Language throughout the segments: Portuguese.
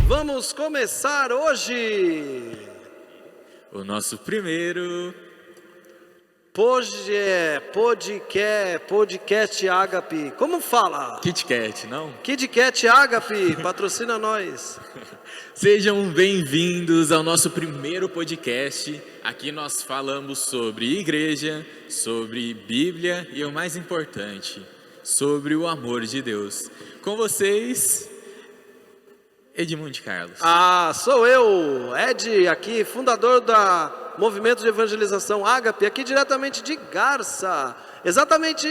Vamos começar hoje o nosso primeiro podcast Ágape. Como fala? Kit Kat, não? Kit Kat Ágape, patrocina nós. Sejam bem-vindos ao nosso primeiro podcast. Aqui nós falamos sobre igreja, sobre Bíblia e o mais importante, sobre o amor de Deus. Com vocês, Edmundo Carlos. Sou eu, Ed, aqui, fundador da Movimento de Evangelização Ágape, aqui diretamente de Garça. Exatamente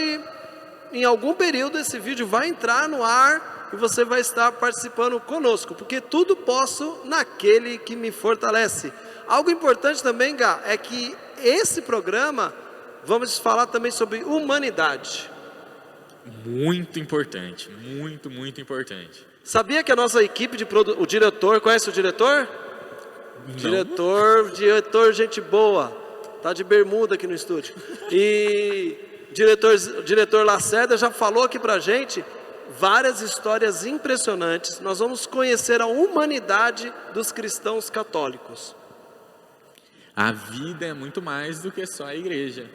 em algum período esse vídeo vai entrar no ar e você vai estar participando conosco, porque tudo posso naquele que me fortalece. Algo importante também, Gá, é que esse programa, vamos falar também sobre humanidade. Muito importante, muito importante. Sabia que a nossa equipe o diretor, conhece o diretor? Não. Diretor gente boa, tá de bermuda aqui no estúdio. E o diretor Lacerda já falou aqui pra gente várias histórias impressionantes. Nós vamos conhecer a humanidade dos cristãos católicos. A vida é muito mais do que só a igreja.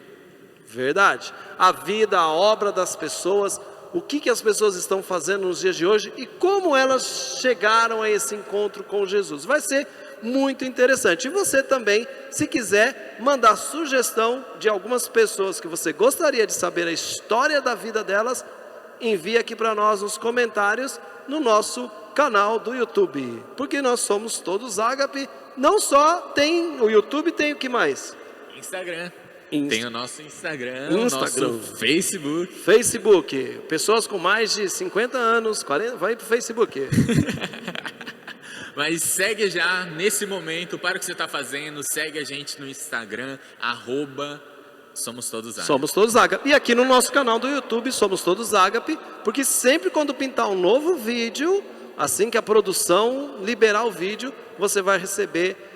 Verdade. A vida, a obra das pessoas, o que as pessoas estão fazendo nos dias de hoje e como elas chegaram a esse encontro com Jesus. Vai ser muito interessante. E você também, se quiser mandar sugestão de algumas pessoas que você gostaria de saber a história da vida delas, envie aqui para nós nos comentários no nosso canal do YouTube. Porque nós somos todos Ágape. Não só tem o YouTube, tem o que mais? Instagram. Tem o nosso Instagram, o nosso Facebook. Facebook. Pessoas com mais de 50 anos, 40, vai pro Facebook. Mas segue já, nesse momento, para o que você está fazendo, segue a gente no Instagram, Somos Todos Ágape. Somos Todos Ágape. E aqui no nosso canal do YouTube, Somos Todos Ágape, porque sempre quando pintar um novo vídeo, assim que a produção liberar o vídeo, você vai receber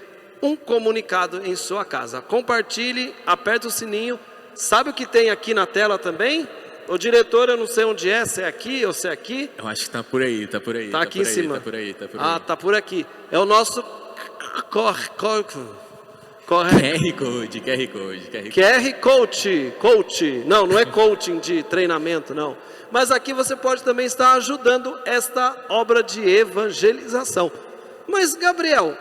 um comunicado em sua casa. Compartilhe, aperte o sininho. Sabe o que tem aqui na tela também? O diretor, eu não sei onde é, se é aqui ou se é aqui. Eu acho que tá por aí. Tá aqui em cima. Tá por aí. Tá por aqui. É o nosso QR Code. Não é coaching de treinamento, não. Mas aqui você pode também estar ajudando esta obra de evangelização. Mas, Gabriel,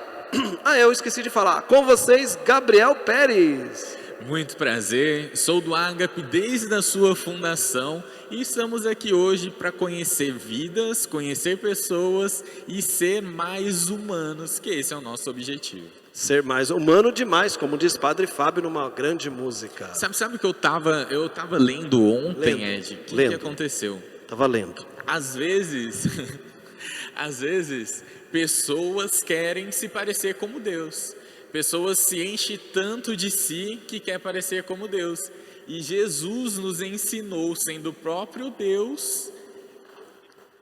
eu esqueci de falar. Com vocês, Gabriel Pérez. Muito prazer, sou do Ágape desde a sua fundação e estamos aqui hoje para conhecer vidas, conhecer pessoas e ser mais humanos, que esse é o nosso objetivo. Ser mais humano demais, como diz Padre Fábio numa grande música. Sabe que eu tava lendo ontem, Ed? O que aconteceu? Tava lendo. Às vezes, pessoas querem se parecer como Deus. Pessoas se enchem tanto de si que quer parecer como Deus. E Jesus nos ensinou, sendo o próprio Deus,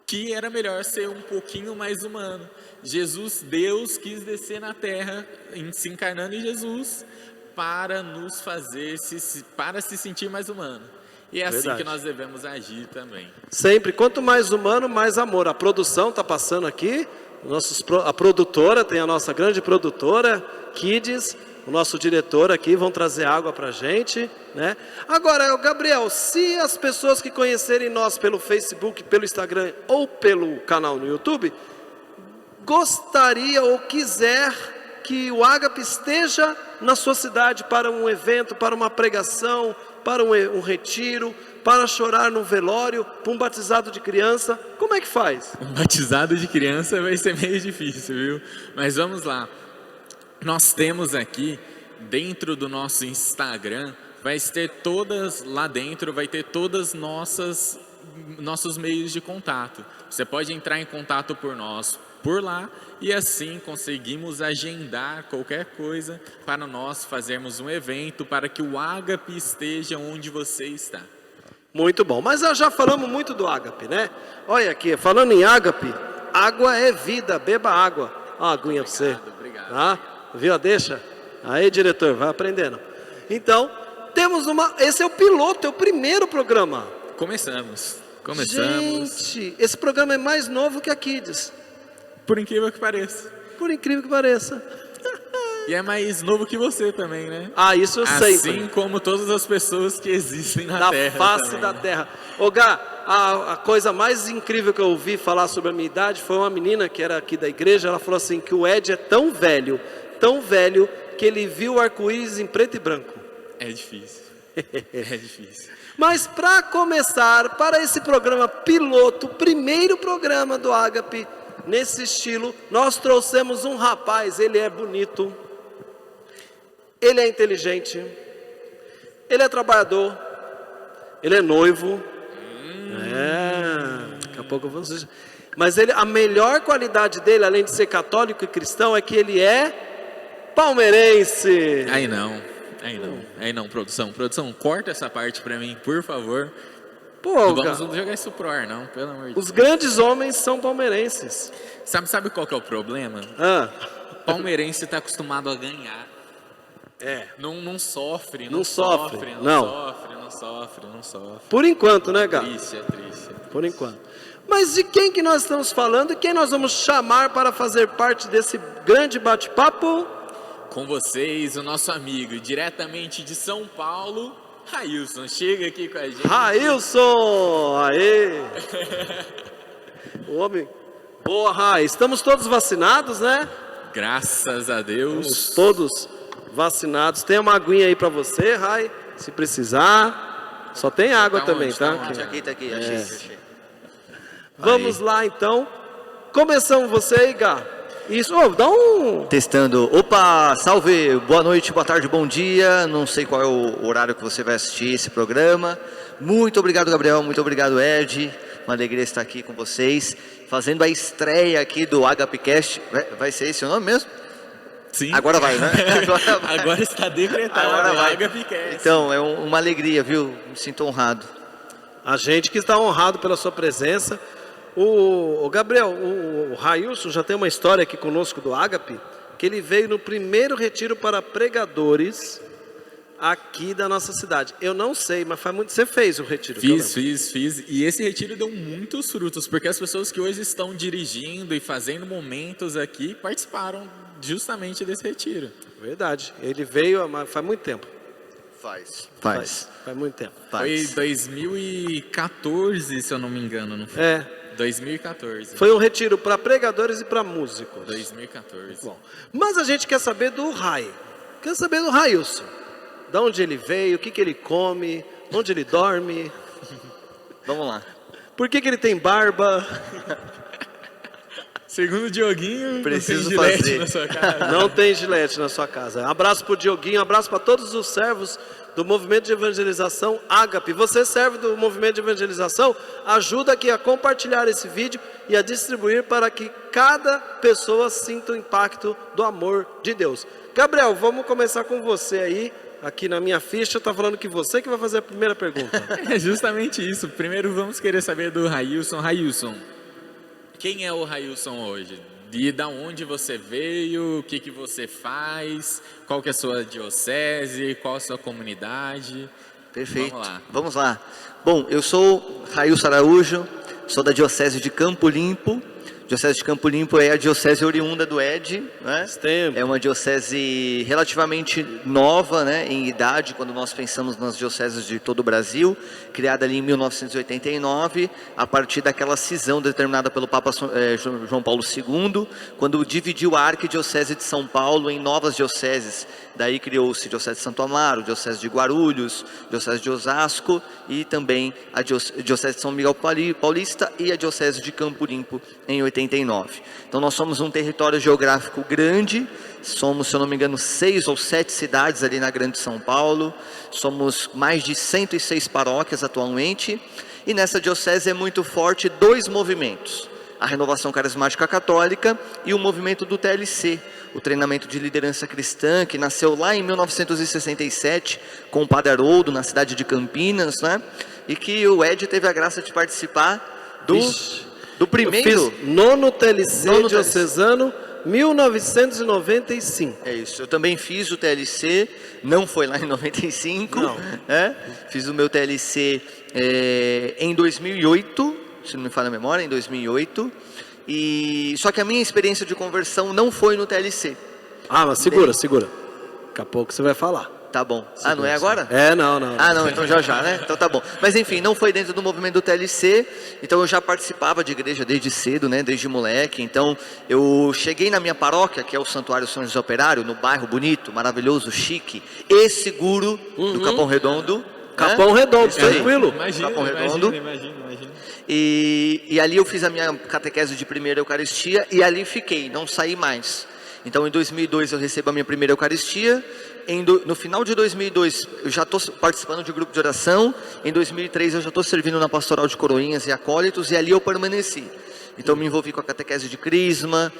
que era melhor ser um pouquinho mais humano. Deus quis descer na terra, se encarnando em Jesus, para nos fazer, para se sentir mais humano. E é assim que nós devemos agir também. Sempre, quanto mais humano, mais amor. A produção está passando aqui, a produtora, tem a nossa grande produtora, Kids, o nosso diretor aqui, vão trazer água para a gente, né? Agora, Gabriel, se as pessoas que conhecerem nós pelo Facebook, pelo Instagram ou pelo canal no YouTube, gostaria ou quiser que o Ágape esteja na sua cidade para um evento, para uma pregação, para um retiro, para chorar no velório, para um batizado de criança, como é que faz? Um batizado de criança vai ser meio difícil, viu? Mas vamos lá. Nós temos aqui, dentro do nosso Instagram, vai ter todas nossos meios de contato. Você pode entrar em contato por lá e assim conseguimos agendar qualquer coisa para nós fazermos um evento para que o Ágape esteja onde você está. Muito bom, mas já falamos muito do Ágape, né? Olha aqui, falando em Ágape, água é vida, beba água. Ó, a aguinha para você. Obrigado. Tá? Viu a deixa? Aí, diretor, vai aprendendo. Então, esse é o piloto, é o primeiro programa. Começamos. Gente, esse programa é mais novo que a Kids. Por incrível que pareça. Por incrível que pareça. E é mais novo que você também, né? Ah, isso eu sei. Assim como todas as pessoas que existem na Da Terra. face também. da terra. Ô Gá, a coisa mais incrível que eu ouvi falar sobre a minha idade foi uma menina que era aqui da igreja. Ela falou assim que o Ed é tão velho, que ele viu o arco-íris em preto e branco. É difícil. É difícil. Mas para começar, para esse programa piloto, primeiro programa do Ágape, nesse estilo, nós trouxemos um rapaz. Ele é bonito, ele é inteligente, ele é trabalhador, ele é noivo. Daqui a pouco eu vou... Mas a melhor qualidade dele, além de ser católico e cristão, é que ele é palmeirense. Aí não, produção, corta essa parte pra mim, por favor. Pô, Não vamos jogar isso pro ar, não, pelo amor de Deus. os grandes homens são palmeirenses. Sabe qual que é o problema? Palmeirense tá acostumado a ganhar. Não sofre. Não sofre. Por enquanto, né, Gá? Triste. Por enquanto. Mas de quem que nós estamos falando e quem nós vamos chamar para fazer parte desse grande bate-papo? Com vocês, o nosso amigo, diretamente de São Paulo, Railson. Chega aqui com a gente. Railson! Aê! O homem... Boa, Rai. Estamos todos vacinados, né? Graças a Deus. Estamos todos vacinados. Tem uma aguinha aí para você, Rai, se precisar. Só tem água também, onde? tá? Tá onde? Aqui, achei. Vamos lá, então. Começamos você aí, Gá. Isso, dá um... Testando. Opa, salve, boa noite, boa tarde, bom dia. Não sei qual é o horário que você vai assistir esse programa. Muito obrigado, Gabriel, muito obrigado, Ed. Uma alegria estar aqui com vocês, fazendo a estreia aqui do AgapeCast. Vai ser esse o nome mesmo? Sim. Agora vai, né? Agora está decretado. Agora vai. AgapeCast. Então, é uma alegria, viu? Me sinto honrado. A gente que está honrado pela sua presença. O Gabriel, o Railson já tem uma história aqui conosco do Ágape, que ele veio no primeiro retiro para pregadores aqui da nossa cidade. Eu não sei, mas faz muito... Você fez o retiro? Fiz. E esse retiro deu muitos frutos, porque as pessoas que hoje estão dirigindo e fazendo momentos aqui participaram justamente desse retiro. Verdade. Ele veio faz muito tempo. Faz muito tempo. Foi 2014, se eu não me engano, não foi? 2014. Foi um retiro para pregadores e para músicos. 2014. Bom, mas a gente quer saber do Rai. Quer saber do Railson. De onde ele veio, o que ele come, onde ele dorme. Vamos lá. Por que ele tem barba? Segundo o Dioguinho, Preciso não tem gilete fazer. na sua casa. Não tem gilete na sua casa. Abraço para o Dioguinho, abraço para todos os servos do Movimento de Evangelização Ágape. Você serve do Movimento de Evangelização, ajuda aqui a compartilhar esse vídeo e a distribuir para que cada pessoa sinta o impacto do amor de Deus. Gabriel, vamos começar com você aí. Aqui na minha ficha está falando que você que vai fazer a primeira pergunta. É justamente isso. Primeiro vamos querer saber do Railson. Railson, quem é o Railson hoje? E da onde você veio, o que você faz, qual que é a sua diocese, qual a sua comunidade? Perfeito. Vamos lá. Bom, eu sou Railson Araújo, sou da Diocese de Campo Limpo. Diocese de Campo Limpo é a diocese oriunda do Ed, né? É uma diocese relativamente nova, né, em idade, quando nós pensamos nas dioceses de todo o Brasil, criada ali em 1989, a partir daquela cisão determinada pelo Papa João Paulo II, quando dividiu a arquidiocese de São Paulo em novas dioceses. Daí criou-se a Diocese de Santo Amaro, a Diocese de Guarulhos, a Diocese de Osasco e também a Diocese de São Miguel Paulista e a Diocese de Campo Limpo em 89. Então nós somos um território geográfico grande, somos, se eu não me engano, 6 ou 7 cidades ali na Grande São Paulo, somos mais de 106 paróquias atualmente, e nessa diocese é muito forte 2 movimentos: a Renovação Carismática Católica e o movimento do TLC, o treinamento de liderança cristã, que nasceu lá em 1967 com o Padre Haroldo, na cidade de Campinas, né? E que o Ed teve a graça de participar do primeiro... Eu fiz nono TLC diocesano, 1995. É isso, eu também fiz o TLC, não foi lá em 95, não. Fiz o meu TLC em 2008, se não me falha a memória, em 2008, Só que a minha experiência de conversão não foi no TLC. Ah, mas segura. Daqui a pouco você vai falar. Tá bom. Não é agora? Não. Não, então já, né? Então tá bom. Mas enfim, não foi dentro do movimento do TLC, então eu já participava de igreja desde cedo, né? Desde moleque. Então eu cheguei na minha paróquia, que é o Santuário São José Operário, no bairro bonito, maravilhoso, chique e seguro do Capão Redondo. Capão Redondo, tranquilo. Imagina. E ali eu fiz a minha catequese de primeira Eucaristia e ali fiquei, não saí mais. Então em 2002 eu recebo a minha primeira Eucaristia. No final de 2002 eu já estou participando de grupo de oração. Em 2003 eu já estou servindo na pastoral de coroinhas e acólitos e ali eu permaneci. Então me envolvi com a catequese de crisma,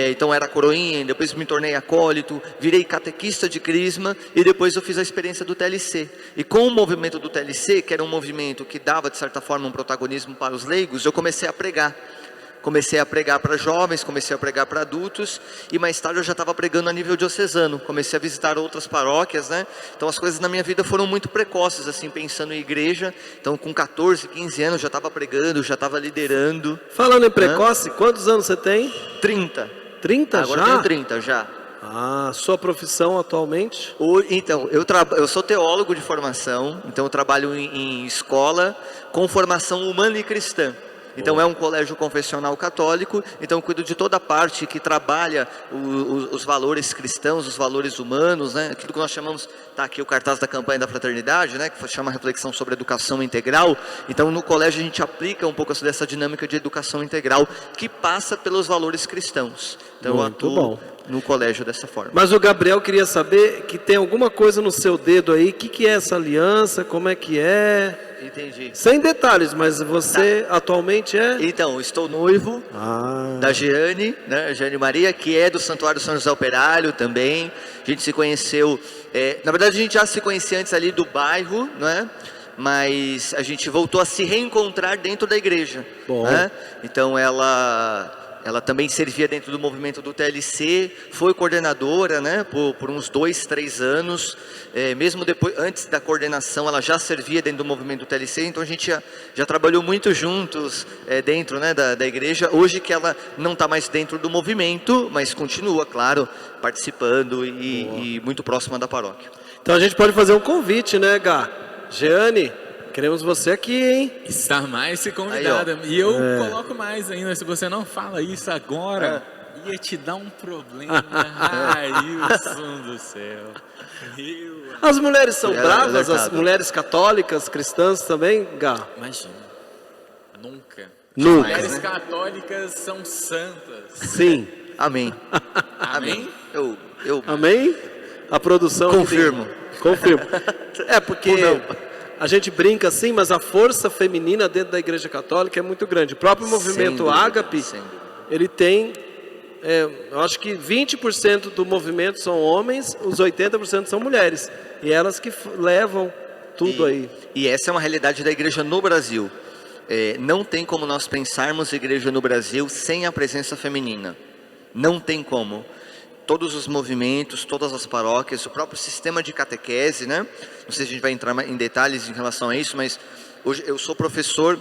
então era coroinha, depois me tornei acólito, virei catequista de crisma e depois eu fiz a experiência do TLC. E com o movimento do TLC, que era um movimento que dava de certa forma um protagonismo para os leigos, eu comecei a pregar. Comecei a pregar para jovens, comecei a pregar para adultos e mais tarde eu já estava pregando a nível diocesano. Comecei a visitar outras paróquias, né? Então as coisas na minha vida foram muito precoces, assim, pensando em igreja. Então com 14, 15 anos já estava pregando, já estava liderando. Falando em precoce, quantos anos você tem? 30. 30 Agora já? tenho 30 já. Sua profissão atualmente? Então, eu sou teólogo de formação, então eu trabalho em escola com formação humana e cristã. Então é um colégio confessional católico, então eu cuido de toda a parte que trabalha os valores cristãos, os valores humanos, né? Aquilo que nós chamamos, tá aqui o cartaz da campanha da fraternidade, né? Que chama reflexão sobre educação integral. Então no colégio a gente aplica um pouco dessa dinâmica de educação integral que passa pelos valores cristãos. Então muito eu atuo bom. No colégio dessa forma. Mas o Gabriel queria saber que tem alguma coisa no seu dedo aí, o que é essa aliança, como é que é? Entendi. Sem detalhes, mas você atualmente é? Então, estou noivo da Jeane, né? Jeane Maria, que é do Santuário São José Operário também. A gente se conheceu, na verdade a gente já se conhecia antes ali do bairro, né? Mas a gente voltou a se reencontrar dentro da igreja. Né? Então ela também servia dentro do movimento do TLC, foi coordenadora, né, por uns 2, 3 anos, mesmo depois, antes da coordenação, ela já servia dentro do movimento do TLC, então a gente já trabalhou muito juntos dentro, né, da igreja. Hoje que ela não está mais dentro do movimento, mas continua, claro, participando e muito próxima da paróquia. Então a gente pode fazer um convite, né, Gá? Jeane, queremos você aqui, hein? Está mais se convidada. E eu coloco mais ainda, se você não fala isso agora, ia te dar um problema. Railson do céu. As mulheres são bravas, as mulheres católicas, cristãs também, Gá? Imagina. Nunca. Nunca. As mulheres católicas são santas. Sim. Amém. Amém? Amém? A produção... Confirmo. Confirmo. Porque... A gente brinca assim, mas a força feminina dentro da Igreja Católica é muito grande. O próprio movimento Ágape, ele tem, eu acho que 20% do movimento são homens, os 80% são mulheres. E elas que levam tudo aí. E essa é uma realidade da igreja no Brasil. Não tem como nós pensarmos igreja no Brasil sem a presença feminina. Não tem como. Todos os movimentos, todas as paróquias, o próprio sistema de catequese, né? Não sei se a gente vai entrar em detalhes em relação a isso, mas hoje eu sou professor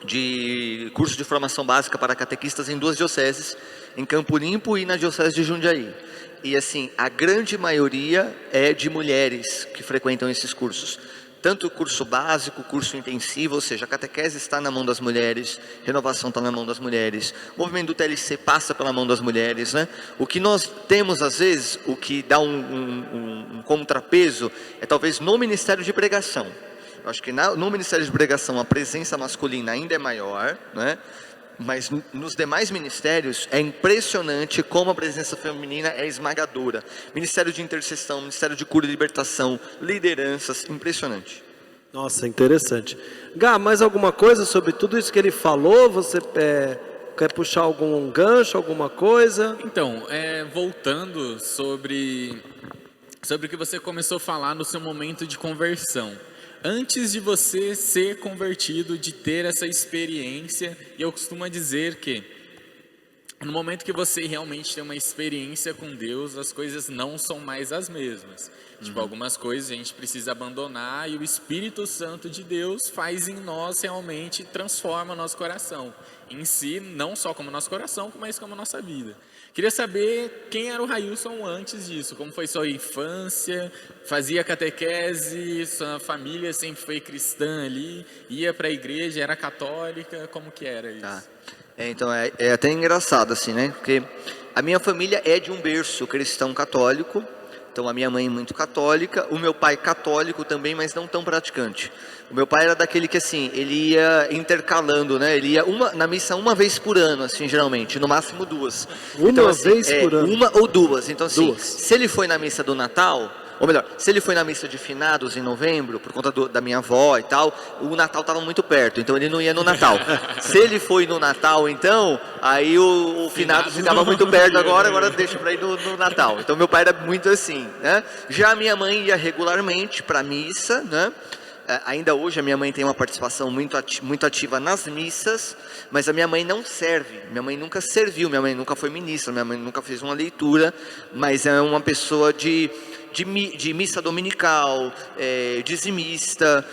de curso de formação básica para catequistas em 2 dioceses, em Campo Limpo e na diocese de Jundiaí. E assim, a grande maioria é de mulheres que frequentam esses cursos. Tanto o curso básico, o curso intensivo, ou seja, a catequese está na mão das mulheres, renovação está na mão das mulheres, o movimento do TLC passa pela mão das mulheres, né? O que nós temos às vezes, o que dá um contrapeso, é talvez no Ministério de Pregação. Eu acho que no Ministério de Pregação a presença masculina ainda é maior, né? Mas nos demais ministérios é impressionante como a presença feminina é esmagadora. Ministério de Intercessão, Ministério de Cura e Libertação, lideranças, impressionante. Nossa, interessante. Gá, mais alguma coisa sobre tudo isso que ele falou? Você quer puxar algum gancho, alguma coisa? Então, voltando sobre o que você começou a falar no seu momento de conversão. Antes de você ser convertido, de ter essa experiência, e eu costumo dizer que no momento que você realmente tem uma experiência com Deus, as coisas não são mais as mesmas. Tipo, algumas coisas a gente precisa abandonar e o Espírito Santo de Deus faz em nós realmente, transforma nosso coração. Em si, não só como nosso coração, mas como nossa vida. Queria saber quem era o Railson antes disso, como foi sua infância, fazia catequese, sua família sempre foi cristã ali, ia para a igreja, era católica, como que era isso? Tá. Então é até engraçado assim, né? Porque a minha família é de um berço cristão católico. Então a minha mãe muito católica, o meu pai católico também, mas não tão praticante. O meu pai era daquele que assim, ele ia intercalando, né? Ele ia na missa uma vez por ano, assim, geralmente, no máximo duas. Uma vez por ano? Uma ou duas. Então assim, Duas. se ele foi na missa do Natal, ou melhor, se ele foi na missa de finados em novembro, por conta da minha avó e tal, o Natal estava muito perto, então ele não ia no Natal. Se ele foi no Natal, então, aí o finados ficava muito perto agora deixa para ir no Natal. Então meu pai era muito assim, né? Já a minha mãe ia regularmente para a missa, né? Ainda hoje a minha mãe tem uma participação muito ativa nas missas, mas a minha mãe não serve, minha mãe nunca serviu, minha mãe nunca foi ministra, minha mãe nunca fez uma leitura, mas é uma pessoa de missa dominical, dizimista,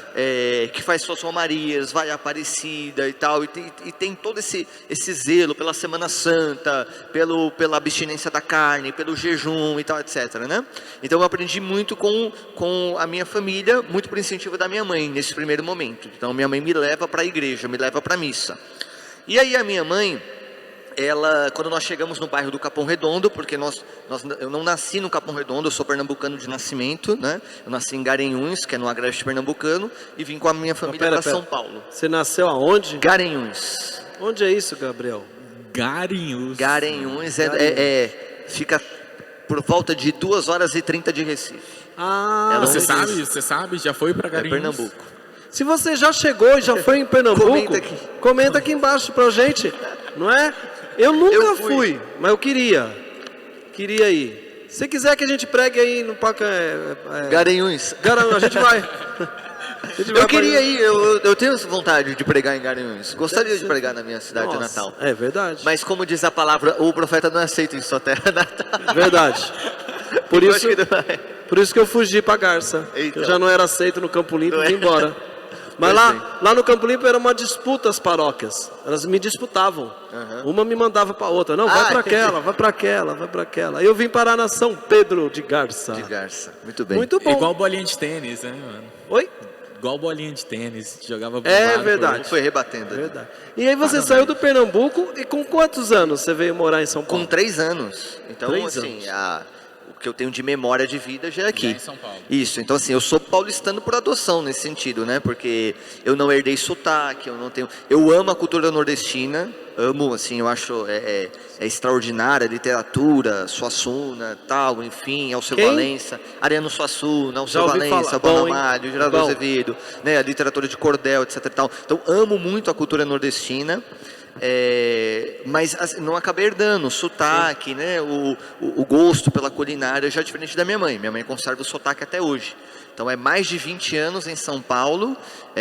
que faz suas romarias, vai à Aparecida e tal, e tem todo esse zelo pela Semana Santa, pela abstinência da carne, pelo jejum e tal, etc, né? Então eu aprendi muito com a minha família, muito por incentivo da minha mãe, nesse primeiro momento. Então minha mãe me leva para a igreja, me leva para a missa. E aí a minha mãe, quando nós chegamos no bairro do Capão Redondo, porque eu não nasci no Capão Redondo, eu sou pernambucano de nascimento, né? Eu nasci em Garanhuns, que é no agreste pernambucano, e vim com a minha família para São Paulo. Você nasceu aonde? Garanhuns. Onde é isso, Gabriel? Garanhuns. Garanhuns fica por volta de 2h30 de Recife. Você sabe? Já foi para Garanhuns? É Pernambuco. Se você já chegou e já foi em Pernambuco, comenta aqui embaixo pra gente, não é? Eu nunca fui, mas eu queria ir. Se quiser que a gente pregue aí no Parque... Garanhuns. A gente vai. Eu queria ir, eu tenho vontade de pregar em Garanhuns. Gostaria de pregar na minha cidade natal. É verdade. Mas como diz a palavra, o profeta não é aceito em sua terra natal. Verdade. Por isso que eu fugi pra Garça. Então. Eu já não era aceito no Campo Limpo e vim embora. Mas lá no Campo Limpo era uma disputa as paróquias. Elas me disputavam. Uma me mandava para outra. Não, vai para aquela, vai para aquela, vai para aquela. Aí eu vim parar na São Pedro de Garça. De Garça, muito bem. Muito bom. Igual bolinha de tênis, né, mano? Oi? Igual bolinha de tênis, jogava verdade. Foi rebatendo. É verdade. E aí você saiu do Pernambuco e com quantos anos você veio morar em São Paulo? Com 3 anos. Então, 3 assim, o que eu tenho de memória de vida já é aqui. Já em São Paulo. Isso, então assim, eu sou paulistano por adoção nesse sentido, né? Porque eu não herdei sotaque, eu amo a cultura nordestina, amo, assim, eu acho extraordinária a literatura, Suassuna, tal, enfim, Alceu Valença, Ariano Suassuna, Alceu Valença, Bonamalho, Geraldo Azevedo, né? A literatura de cordel, etc e tal. Então, amo muito a cultura nordestina. Mas assim, não acabei herdando o sotaque, né? o gosto pela culinária já é diferente da minha mãe. Minha mãe conserva o sotaque até hoje. Então é mais de 20 anos em São Paulo,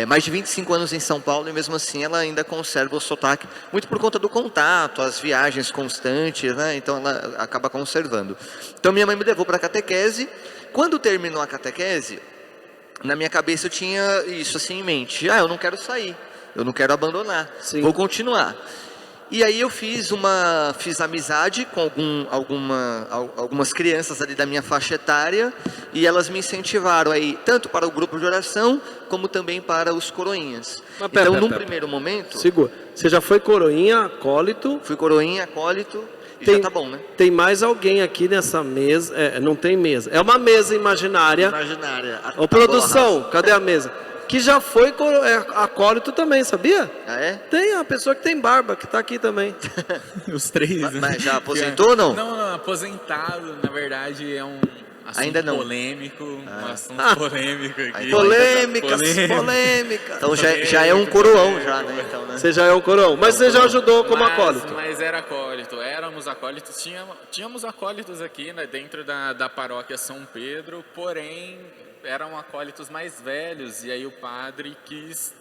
mais de 25 anos em São Paulo, e mesmo assim ela ainda conserva o sotaque, muito por conta do contato, as viagens constantes, né? Então ela acaba conservando. Então minha mãe me levou para a catequese. Quando terminou a catequese, na minha cabeça eu tinha isso assim em mente: eu não quero sair, eu não quero abandonar, vou continuar. E aí eu fiz amizade com algumas crianças ali da minha faixa etária, e elas me incentivaram aí, tanto para o grupo de oração, como também para os coroinhas. Então, num primeiro momento... Segura. Você já foi coroinha, acólito? Fui coroinha, acólito, e já tá bom, né? Tem mais alguém aqui nessa mesa, não tem mesa, é uma mesa imaginária. Ô, produção, cadê a mesa? Que já foi acólito também, sabia? Ah, é? Tem a pessoa que tem barba, que está aqui também. Os 3, né? Mas já aposentou ou não? Não, aposentado, na verdade, é um assunto ainda não. polêmico. Um assunto polêmico aqui. Polêmicas. Então já é um coroão já, né? Então, né? Você já é um coroão, mas você já ajudou como acólito. Mas era acólito, éramos acólitos, tínhamos acólitos aqui, né, dentro da paróquia São Pedro, porém... eram acólitos mais velhos, e aí o padre quis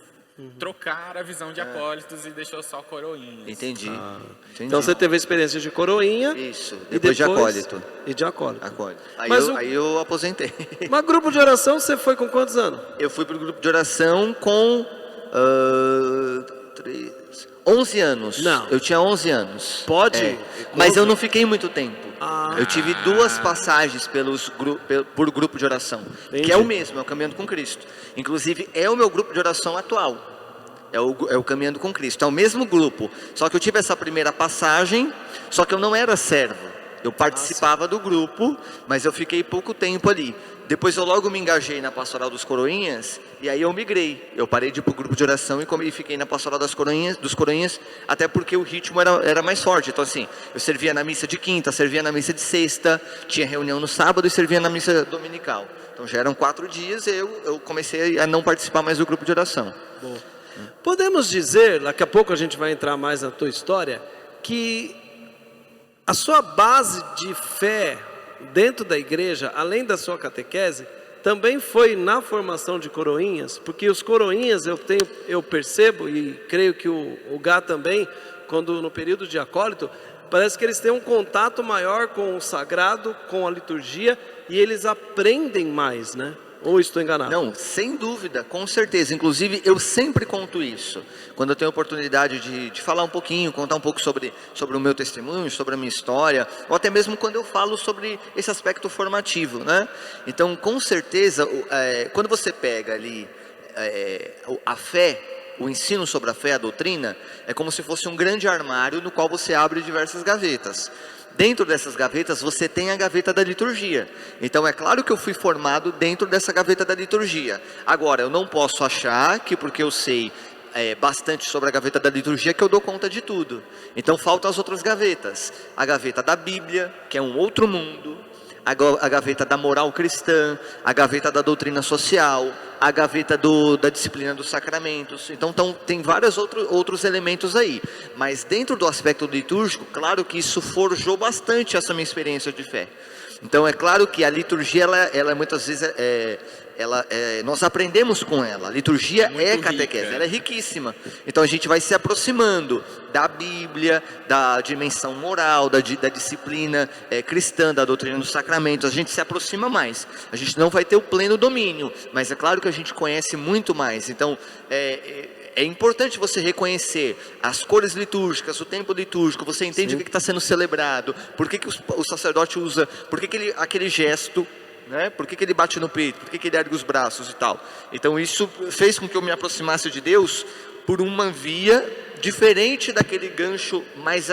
trocar a visão de acólitos e deixou só coroinhas. Entendi. Então você teve a experiência de coroinha. Isso, depois de acólito. E de acólito. Aí eu aposentei. Mas grupo de oração você foi com quantos anos? Eu fui para o grupo de oração com 11 anos. Não. Eu tinha 11 anos. Pode? Mas eu não fiquei muito tempo. Ah. Eu tive 2 passagens por grupo de oração. Entendi. Que é o mesmo, é o Caminhando com Cristo. Inclusive, é o meu grupo de oração atual. É o Caminhando com Cristo. É o mesmo grupo. Só que eu tive essa primeira passagem, só que eu não era servo. Eu participava do grupo, mas eu fiquei pouco tempo ali. Depois eu logo me engajei na Pastoral dos Coroinhas, e aí eu migrei. Eu parei de ir para o grupo de oração e fiquei na Pastoral dos Coroinhas, até porque o ritmo era mais forte. Então assim, eu servia na missa de quinta, servia na missa de sexta, tinha reunião no sábado e servia na missa dominical. Então já eram 4 dias e eu comecei a não participar mais do grupo de oração. Bom. Podemos dizer, daqui a pouco a gente vai entrar mais na tua história, que a sua base de fé dentro da igreja, além da sua catequese, também foi na formação de coroinhas, porque os coroinhas eu percebo, e creio que o Gá também, quando no período de acólito, parece que eles têm um contato maior com o sagrado, com a liturgia, e eles aprendem mais, né? Ou estou enganado? Não, sem dúvida, com certeza. Inclusive, eu sempre conto isso. Quando eu tenho a oportunidade de falar um pouquinho, contar um pouco sobre o meu testemunho, sobre a minha história, ou até mesmo quando eu falo sobre esse aspecto formativo, né? Então, com certeza, quando você pega ali a fé, o ensino sobre a fé, a doutrina, é como se fosse um grande armário no qual você abre diversas gavetas. Dentro dessas gavetas você tem a gaveta da liturgia. Então é claro que eu fui formado dentro dessa gaveta da liturgia. Agora, eu não posso achar que porque eu sei bastante sobre a gaveta da liturgia que eu dou conta de tudo. Então faltam as outras gavetas. A gaveta da Bíblia, que é um outro mundo. A gaveta da moral cristã, a gaveta da doutrina social, a gaveta da disciplina dos sacramentos. Então tem vários outros elementos aí. Mas dentro do aspecto litúrgico, claro que isso forjou bastante essa minha experiência de fé. Então é claro que a liturgia, ela muitas vezes nós aprendemos com ela. A liturgia é catequese, ela é riquíssima. Então a gente vai se aproximando da Bíblia, da dimensão moral, da disciplina cristã, da doutrina dos sacramentos. A gente se aproxima mais. A gente não vai ter o pleno domínio, mas é claro que a gente conhece muito mais. Então é importante você reconhecer as cores litúrgicas, o tempo litúrgico. Você entende o que está sendo celebrado, por que o sacerdote usa, por que aquele gesto, né? Por que ele bate no peito, por que ele ergue os braços e tal. Então isso fez com que eu me aproximasse de Deus por uma via diferente daquele gancho mais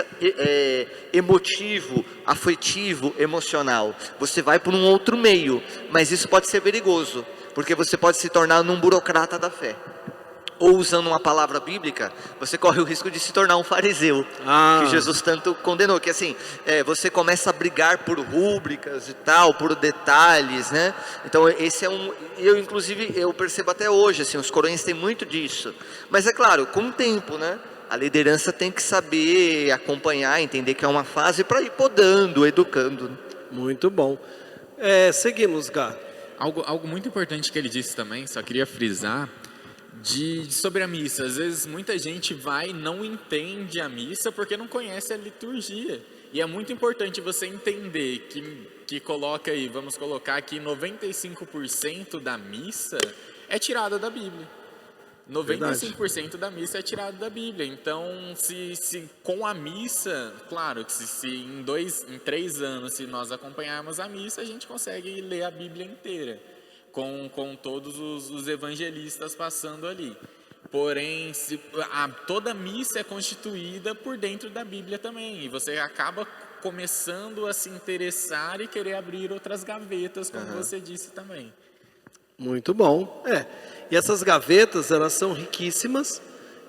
emotivo, afetivo, emocional. Você vai por um outro meio, mas isso pode ser perigoso, porque você pode se tornar um burocrata da fé. Ou usando uma palavra bíblica, você corre o risco de se tornar um fariseu, que Jesus tanto condenou, que assim, você começa a brigar por rúbricas e tal, por detalhes, né? Então esse eu percebo até hoje, assim, os coroinhas têm muito disso, mas é claro, com o tempo, né? A liderança tem que saber acompanhar, entender que é uma fase para ir podando, educando. Muito bom. Seguimos, Gá. Algo muito importante que ele disse também, só queria frisar, sobre a missa. Às vezes muita gente vai e não entende a missa porque não conhece a liturgia. E é muito importante você entender que coloca aí, vamos colocar aqui 95% da missa é tirada da Bíblia. 95% da missa é tirado da Bíblia. Então, se com a missa, claro que se em 3 anos, se nós acompanharmos a missa, a gente consegue ler a Bíblia inteira, com todos os evangelistas passando ali. Porém, toda missa é constituída por dentro da Bíblia também, e você acaba começando a se interessar e querer abrir outras gavetas, como você disse também. Muito bom. E essas gavetas, elas são riquíssimas,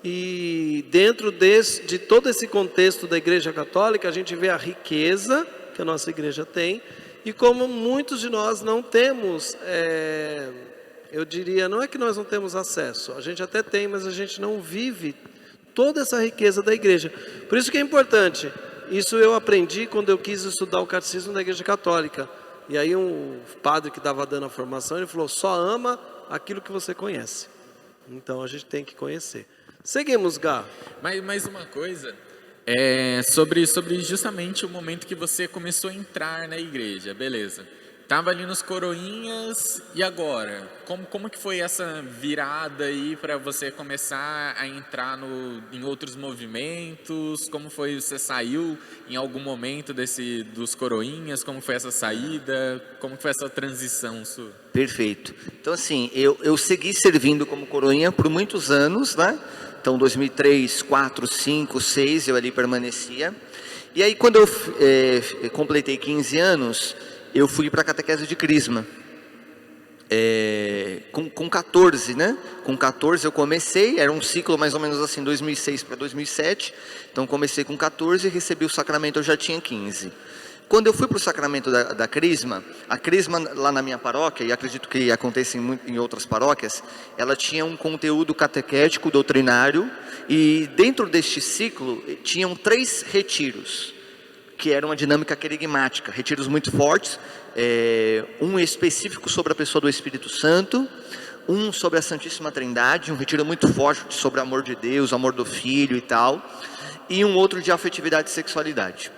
e dentro de todo esse contexto da Igreja Católica, a gente vê a riqueza que a nossa igreja tem, e como muitos de nós não temos, eu diria, não é que nós não temos acesso, a gente até tem, mas a gente não vive toda essa riqueza da igreja. Por isso que é importante, isso eu aprendi quando eu quis estudar o catecismo da Igreja Católica. E aí um padre que estava dando a formação, ele falou, só ama aquilo que você conhece. Então a gente tem que conhecer. Seguimos, Gá. Mais uma coisa, sobre justamente o momento que você começou a entrar na igreja, beleza. Tava ali nos coroinhas, e agora? Como que foi essa virada aí para você começar a entrar em outros movimentos? Como foi, você saiu em algum momento dos coroinhas? Como foi essa saída? Como foi essa transição sua? Perfeito. Então assim, eu segui servindo como coroinha por muitos anos, né? Então 2003, 4, 5, 6 eu ali permanecia. E aí quando eu completei 15 anos, eu fui para a catequese de Crisma. Com 14, né? Com 14 eu comecei, era um ciclo mais ou menos assim, 2006 para 2007. Então comecei com 14 e recebi o sacramento, eu já tinha 15. Quando eu fui para o sacramento da Crisma, a Crisma lá na minha paróquia, e acredito que acontece em outras paróquias, ela tinha um conteúdo catequético, doutrinário, e dentro deste ciclo tinham 3 retiros, que era uma dinâmica querigmática, retiros muito fortes, um específico sobre a pessoa do Espírito Santo, um sobre a Santíssima Trindade, um retiro muito forte sobre o amor de Deus, amor do Filho e tal, e um outro de afetividade e sexualidade.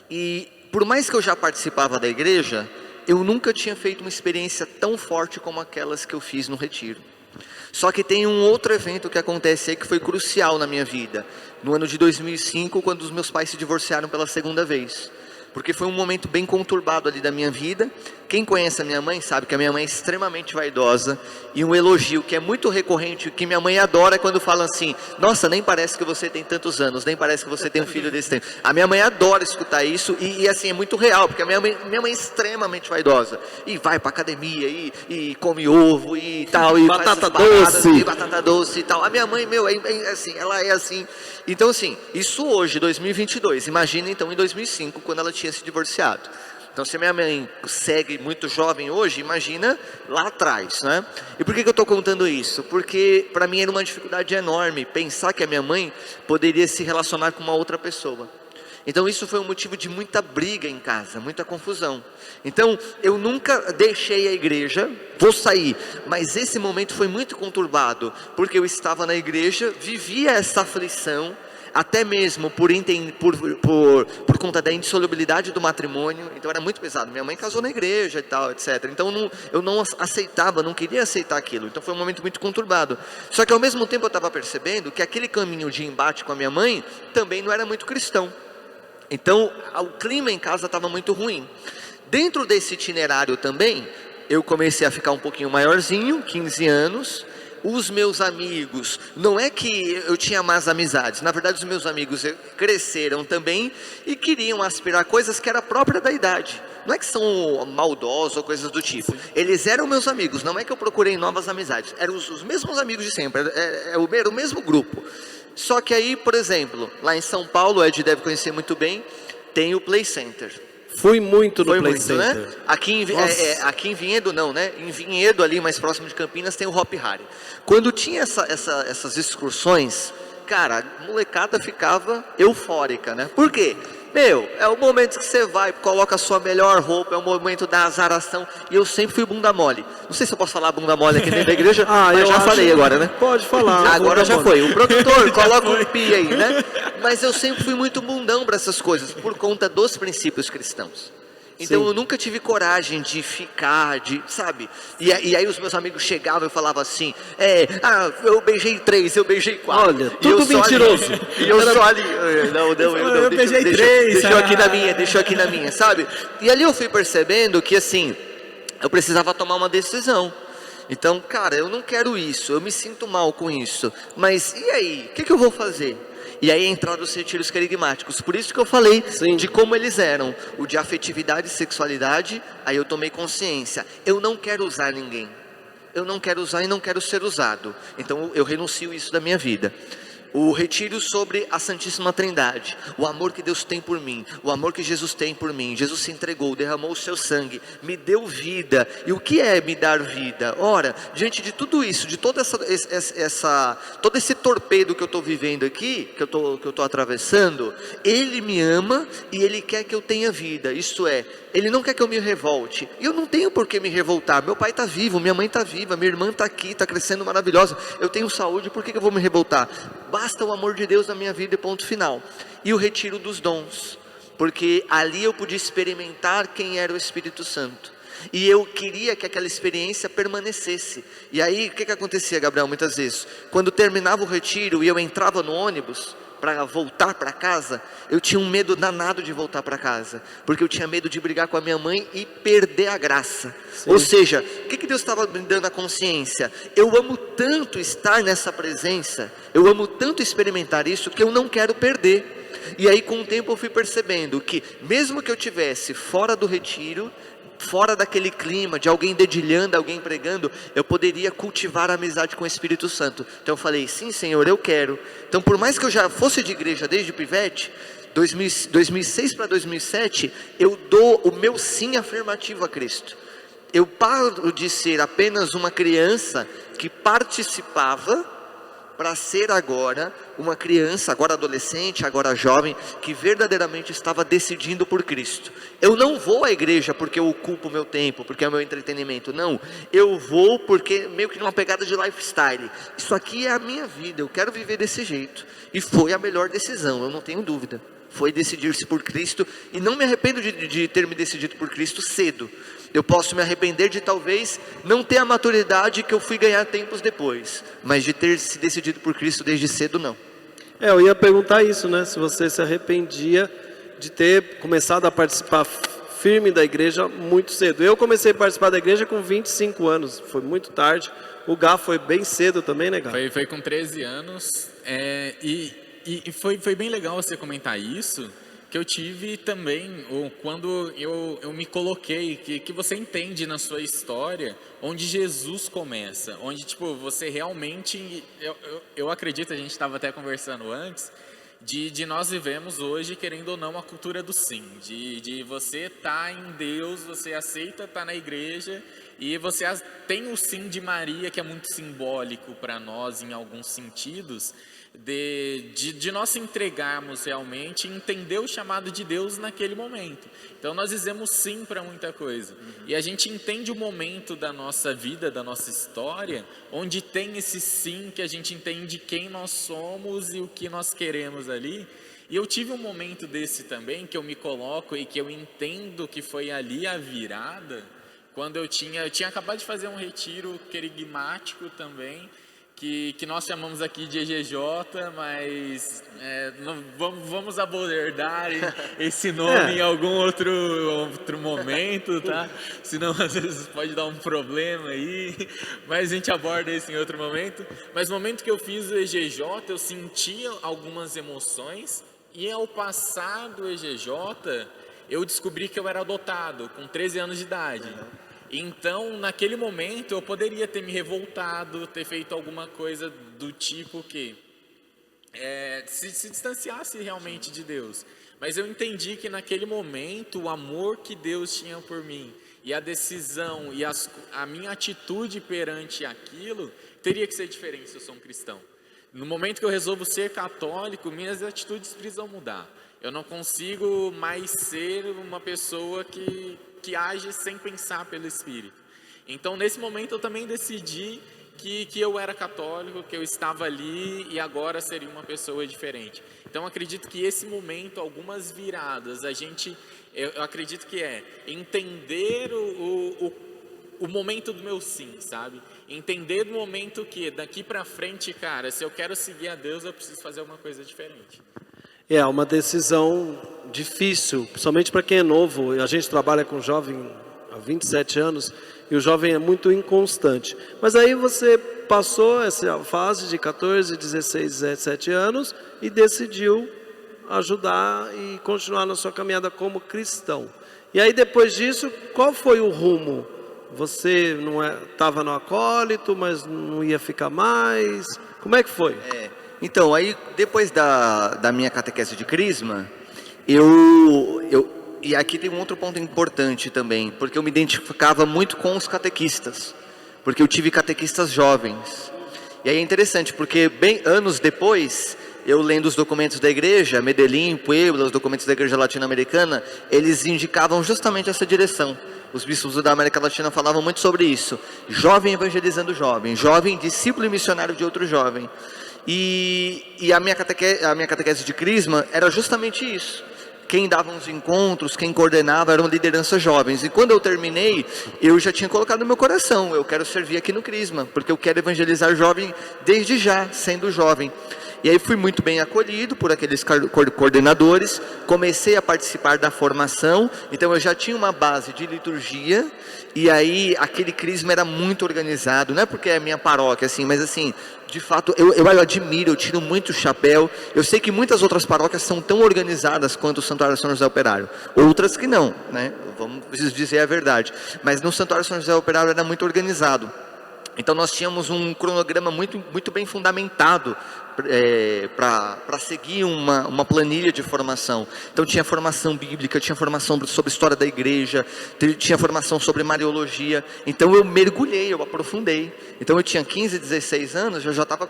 E por mais que eu já participava da igreja, eu nunca tinha feito uma experiência tão forte como aquelas que eu fiz no retiro. Só que tem um outro evento que acontece aí que foi crucial na minha vida, no ano de 2005, quando os meus pais se divorciaram pela segunda vez. Porque foi um momento bem conturbado ali da minha vida. Quem conhece a minha mãe sabe que a minha mãe é extremamente vaidosa, e um elogio que é muito recorrente, que minha mãe adora, é quando falam assim: nossa, nem parece que você tem tantos anos, nem parece que você tem um filho desse tempo. A minha mãe adora escutar isso, e assim, é muito real, porque a minha mãe é extremamente vaidosa, e vai pra academia, e come ovo, e tal, e batata doce, doce. e batata doce e tal. A minha mãe, assim, ela é assim. Então assim, isso hoje, 2022, imagina então em 2005, quando ela tinha se divorciado. Então se a minha mãe segue muito jovem hoje, imagina lá atrás, né? E por que eu estou contando isso? Porque para mim era uma dificuldade enorme pensar que a minha mãe poderia se relacionar com uma outra pessoa. Então isso foi um motivo de muita briga em casa, muita confusão. Então eu nunca deixei a igreja, vou sair, mas esse momento foi muito conturbado, porque eu estava na igreja, vivia essa aflição, até mesmo por conta da indissolubilidade do matrimônio. Então era muito pesado, minha mãe casou na igreja e tal, etc. Então eu não aceitava, não queria aceitar aquilo, então foi um momento muito conturbado. Só que ao mesmo tempo eu estava percebendo que aquele caminho de embate com a minha mãe também não era muito cristão. Então o clima em casa estava muito ruim. Dentro desse itinerário também, eu comecei a ficar um pouquinho maiorzinho, 15 anos, os meus amigos, não é que eu tinha más amizades, na verdade os meus amigos cresceram também e queriam aspirar coisas que era própria da idade. Não é que são maldosos ou coisas do tipo, eles eram meus amigos, não é que eu procurei novas amizades, eram os mesmos amigos de sempre, era o mesmo grupo. Só que aí, por exemplo, lá em São Paulo, o Ed deve conhecer muito bem, tem o Play Center. Fui muito no Play Center. Né? Aqui em Vinhedo não, né? Em Vinhedo, ali mais próximo de Campinas, tem o Hop Hari. Quando tinha essas excursões, cara, a molecada ficava eufórica, né? Por quê? É o momento que você vai, coloca a sua melhor roupa, é o momento da azaração. E eu sempre fui bunda mole. Não sei se eu posso falar bunda mole aqui dentro da igreja, mas eu já falei agora, né? Pode falar. Agora já foi. O produtor, coloca um pi aí, né? Mas eu sempre fui muito bundão para essas coisas, por conta dos princípios cristãos. Então eu nunca tive coragem de ficar, sabe? E aí os meus amigos chegavam e falavam assim: eu beijei 3, eu beijei 4. Olha, tudo mentiroso. E eu só ali, eu beijei 3. Deixou aqui na minha, sabe? E ali eu fui percebendo que assim, eu precisava tomar uma decisão. Então, cara, eu não quero isso, eu me sinto mal com isso. Mas e aí? O que eu vou fazer? E aí entraram os retiros querigmáticos. Por isso que eu falei de como eles eram. O de afetividade e sexualidade, aí eu tomei consciência. Eu não quero usar ninguém. Eu não quero usar e não quero ser usado. Então eu renuncio isso da minha vida. O retiro sobre a Santíssima Trindade, o amor que Deus tem por mim, o amor que Jesus tem por mim. Jesus se entregou, derramou o seu sangue, me deu vida. E o que é me dar vida? Ora, diante de tudo isso, de toda todo esse torpedo que eu estou vivendo aqui, que eu estou atravessando, Ele me ama e Ele quer que eu tenha vida. Isto é, Ele não quer que eu me revolte. E eu não tenho por que me revoltar. Meu pai está vivo, minha mãe está viva, minha irmã está aqui, está crescendo maravilhosa. Eu tenho saúde, por que eu vou me revoltar? Basta o amor de Deus na minha vida e ponto final. E o retiro dos dons, porque ali eu pude experimentar quem era o Espírito Santo. E eu queria que aquela experiência permanecesse. E aí, o que acontecia, Gabriel, muitas vezes? Quando terminava o retiro e eu entrava no ônibus para voltar para casa, eu tinha um medo danado de voltar para casa, porque eu tinha medo de brigar com a minha mãe e perder a graça. Sim. Ou seja, o que Deus estava me dando a consciência? Eu amo tanto estar nessa presença, eu amo tanto experimentar isso, que eu não quero perder. E aí, com o tempo, eu fui percebendo que mesmo que eu estivesse fora do retiro, fora daquele clima de alguém dedilhando, alguém pregando, eu poderia cultivar a amizade com o Espírito Santo. Então eu falei, sim Senhor, eu quero. Então por mais que eu já fosse de igreja desde pivete, 2006 para 2007, eu dou o meu sim afirmativo a Cristo. Eu paro de ser apenas uma criança que participava, para ser agora uma criança, agora adolescente, agora jovem, que verdadeiramente estava decidindo por Cristo. Eu não vou à igreja porque eu ocupo o meu tempo, porque é o meu entretenimento, não. Eu vou porque meio que numa pegada de lifestyle. Isso aqui é a minha vida, eu quero viver desse jeito. E foi a melhor decisão, eu não tenho dúvida. Foi decidir-se por Cristo, e não me arrependo de ter me decidido por Cristo cedo. Eu posso me arrepender de talvez não ter a maturidade que eu fui ganhar tempos depois, mas de ter se decidido por Cristo desde cedo, não. Eu ia perguntar isso, né? Se você se arrependia de ter começado a participar firme da igreja muito cedo. Eu comecei a participar da igreja com 25 anos, foi muito tarde. O Gá foi bem cedo também, né, Gá? Foi com 13 anos, e foi bem legal você comentar isso, que eu tive também, quando eu me coloquei, que você entende na sua história, onde Jesus começa, onde tipo, você realmente, eu acredito, a gente estava até conversando antes, de nós vivemos hoje, querendo ou não, a cultura do sim, de você estar em Deus, você aceita estar na igreja, e você tem o sim de Maria, que é muito simbólico para nós em alguns sentidos, de nós se entregarmos realmente e entender o chamado de Deus naquele momento. Então nós dizemos sim para muita coisa, e a gente entende o momento da nossa vida, da nossa história, onde tem esse sim, que a gente entende quem nós somos e o que nós queremos ali. E eu tive um momento desse também, que eu me coloco e que eu entendo que foi ali a virada, quando eu tinha acabado de fazer um retiro querigmático também, que nós chamamos aqui de EGJ, mas não, vamos abordar esse nome em algum outro momento, tá? Senão às vezes pode dar um problema aí, mas a gente aborda isso em outro momento. Mas no momento que eu fiz o EGJ, eu sentia algumas emoções, e ao passar do EGJ, eu descobri que eu era adotado, com 13 anos de idade. Então, naquele momento, eu poderia ter me revoltado, ter feito alguma coisa do tipo que se distanciasse realmente de Deus. Mas eu entendi que naquele momento, o amor que Deus tinha por mim, e a decisão, e a minha atitude perante aquilo, teria que ser diferente se eu sou um cristão. No momento que eu resolvo ser católico, minhas atitudes precisam mudar. Eu não consigo mais ser uma pessoa que age sem pensar pelo Espírito. Então, nesse momento, eu também decidi que eu era católico, que eu estava ali e agora seria uma pessoa diferente. Então, acredito que esse momento, algumas viradas, eu acredito que entender o momento do meu sim, sabe? Entender do momento que daqui para frente, cara, se eu quero seguir a Deus, eu preciso fazer uma coisa diferente. É uma decisão difícil, principalmente para quem é novo. A gente trabalha com jovem há 27 anos e o jovem é muito inconstante. Mas aí você passou essa fase de 14, 16, 17 anos e decidiu ajudar e continuar na sua caminhada como cristão. E aí depois disso, qual foi o rumo? Você não estava no acólito, mas não ia ficar mais? Como é que foi? Então, aí depois da minha catequese de crisma, e aqui tem um outro ponto importante também, porque eu me identificava muito com os catequistas, porque eu tive catequistas jovens. E aí é interessante, porque bem anos depois, eu lendo os documentos da igreja, Medellín, Puebla, os documentos da igreja latino-americana, eles indicavam justamente essa direção. Os bispos da América Latina falavam muito sobre isso. Jovem evangelizando jovem, jovem discípulo e missionário de outro jovem. E a minha catequese de crisma era justamente isso. Quem dava os encontros, quem coordenava eram lideranças jovens. E quando eu terminei, eu já tinha colocado no meu coração, eu quero servir aqui no crisma, porque eu quero evangelizar jovem desde já, sendo jovem. E aí fui muito bem acolhido por aqueles coordenadores, comecei a participar da formação, então eu já tinha uma base de liturgia, e aí aquele crisma era muito organizado, não é porque é a minha paróquia, assim, mas assim, de fato, eu admiro, eu tiro muito o chapéu. Eu sei que muitas outras paróquias são tão organizadas quanto o Santuário São José Operário, outras que não, né? Vamos dizer a verdade, mas no Santuário São José Operário era muito organizado. Então nós tínhamos um cronograma muito bem fundamentado para seguir uma planilha de formação. Então tinha formação bíblica, tinha formação sobre história da igreja, tinha formação sobre Mariologia. Então eu mergulhei, eu aprofundei. Então eu tinha 15, 16 anos, eu já estava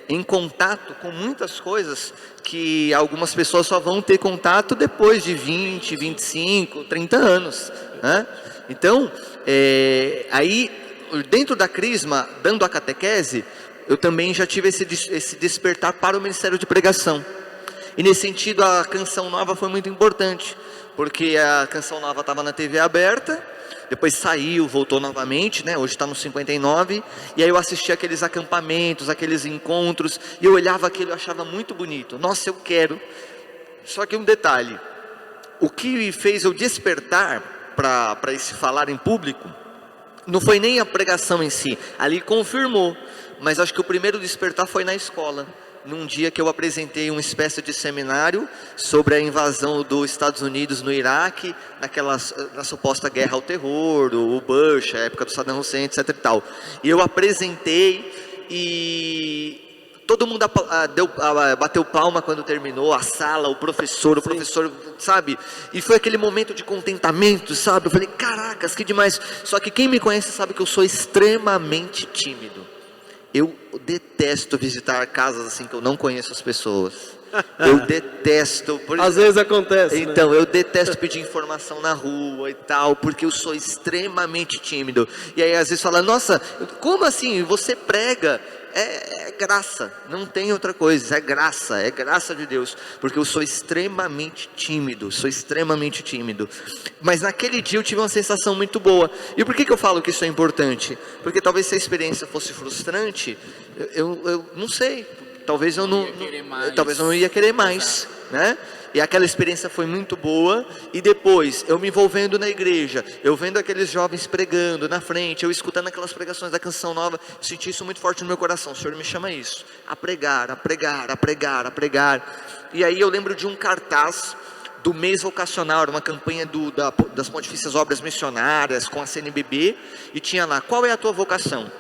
em contato com muitas coisas que algumas pessoas só vão ter contato depois de 20, 25, 30 anos, né? Então, aí dentro da crisma, dando a catequese, eu também já tive esse despertar para o ministério de pregação. E nesse sentido a Canção Nova foi muito importante, porque a Canção Nova estava na TV aberta, depois saiu, voltou novamente, né? Hoje está no 59, e aí eu assisti aqueles acampamentos, aqueles encontros, e eu olhava aquilo e achava muito bonito. Nossa, eu quero. Só que um detalhe, o que me fez eu despertar para esse falar em público, não foi nem a pregação em si, ali confirmou, mas acho que o primeiro despertar foi na escola, num dia que eu apresentei uma espécie de seminário sobre a invasão dos Estados Unidos no Iraque, na suposta guerra ao terror, o Bush, a época do Saddam Hussein, etc e tal. E eu apresentei e todo mundo bateu palma quando terminou, a sala, o professor, sabe? E foi aquele momento de contentamento, sabe? Eu falei, caracas, que demais. Só que quem me conhece sabe que eu sou extremamente tímido. Eu detesto visitar casas assim que eu não conheço as pessoas. Eu detesto. Às vezes acontece. Então, né? Eu detesto pedir informação na rua e tal, porque eu sou extremamente tímido. E aí às vezes fala, nossa, como assim? Você prega? É graça, não tem outra coisa, é graça de Deus, porque eu sou extremamente tímido, mas naquele dia eu tive uma sensação muito boa. E por que eu falo que isso é importante? Porque talvez se a experiência fosse frustrante, eu não sei, talvez eu não ia querer mais, né? E aquela experiência foi muito boa. E depois, eu me envolvendo na igreja, eu vendo aqueles jovens pregando na frente, eu escutando aquelas pregações da Canção Nova, senti isso muito forte no meu coração. O Senhor me chama isso, a pregar. E aí eu lembro de um cartaz do mês vocacional, era uma campanha das Pontifícias Obras Missionárias com a CNBB, e tinha lá, qual é a tua vocação?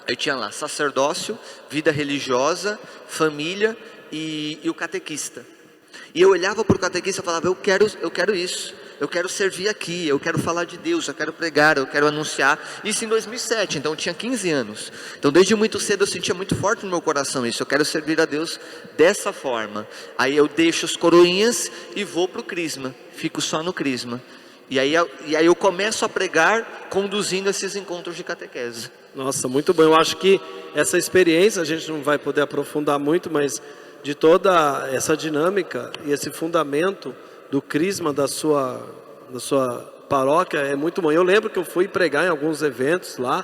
Aí tinha lá, sacerdócio, vida religiosa, família e o catequista. E eu olhava para o catequista e falava, eu quero isso, eu quero servir aqui, eu quero falar de Deus, eu quero pregar, eu quero anunciar. Isso em 2007, então eu tinha 15 anos. Então desde muito cedo eu sentia muito forte no meu coração isso, eu quero servir a Deus dessa forma. Aí eu deixo os coroinhas e vou para o crisma, fico só no crisma. E aí eu começo a pregar conduzindo esses encontros de catequese. Nossa, muito bom. Eu acho que essa experiência, a gente não vai poder aprofundar muito, mas de toda essa dinâmica e esse fundamento do crisma da sua paróquia é muito bom. Eu lembro que eu fui pregar em alguns eventos lá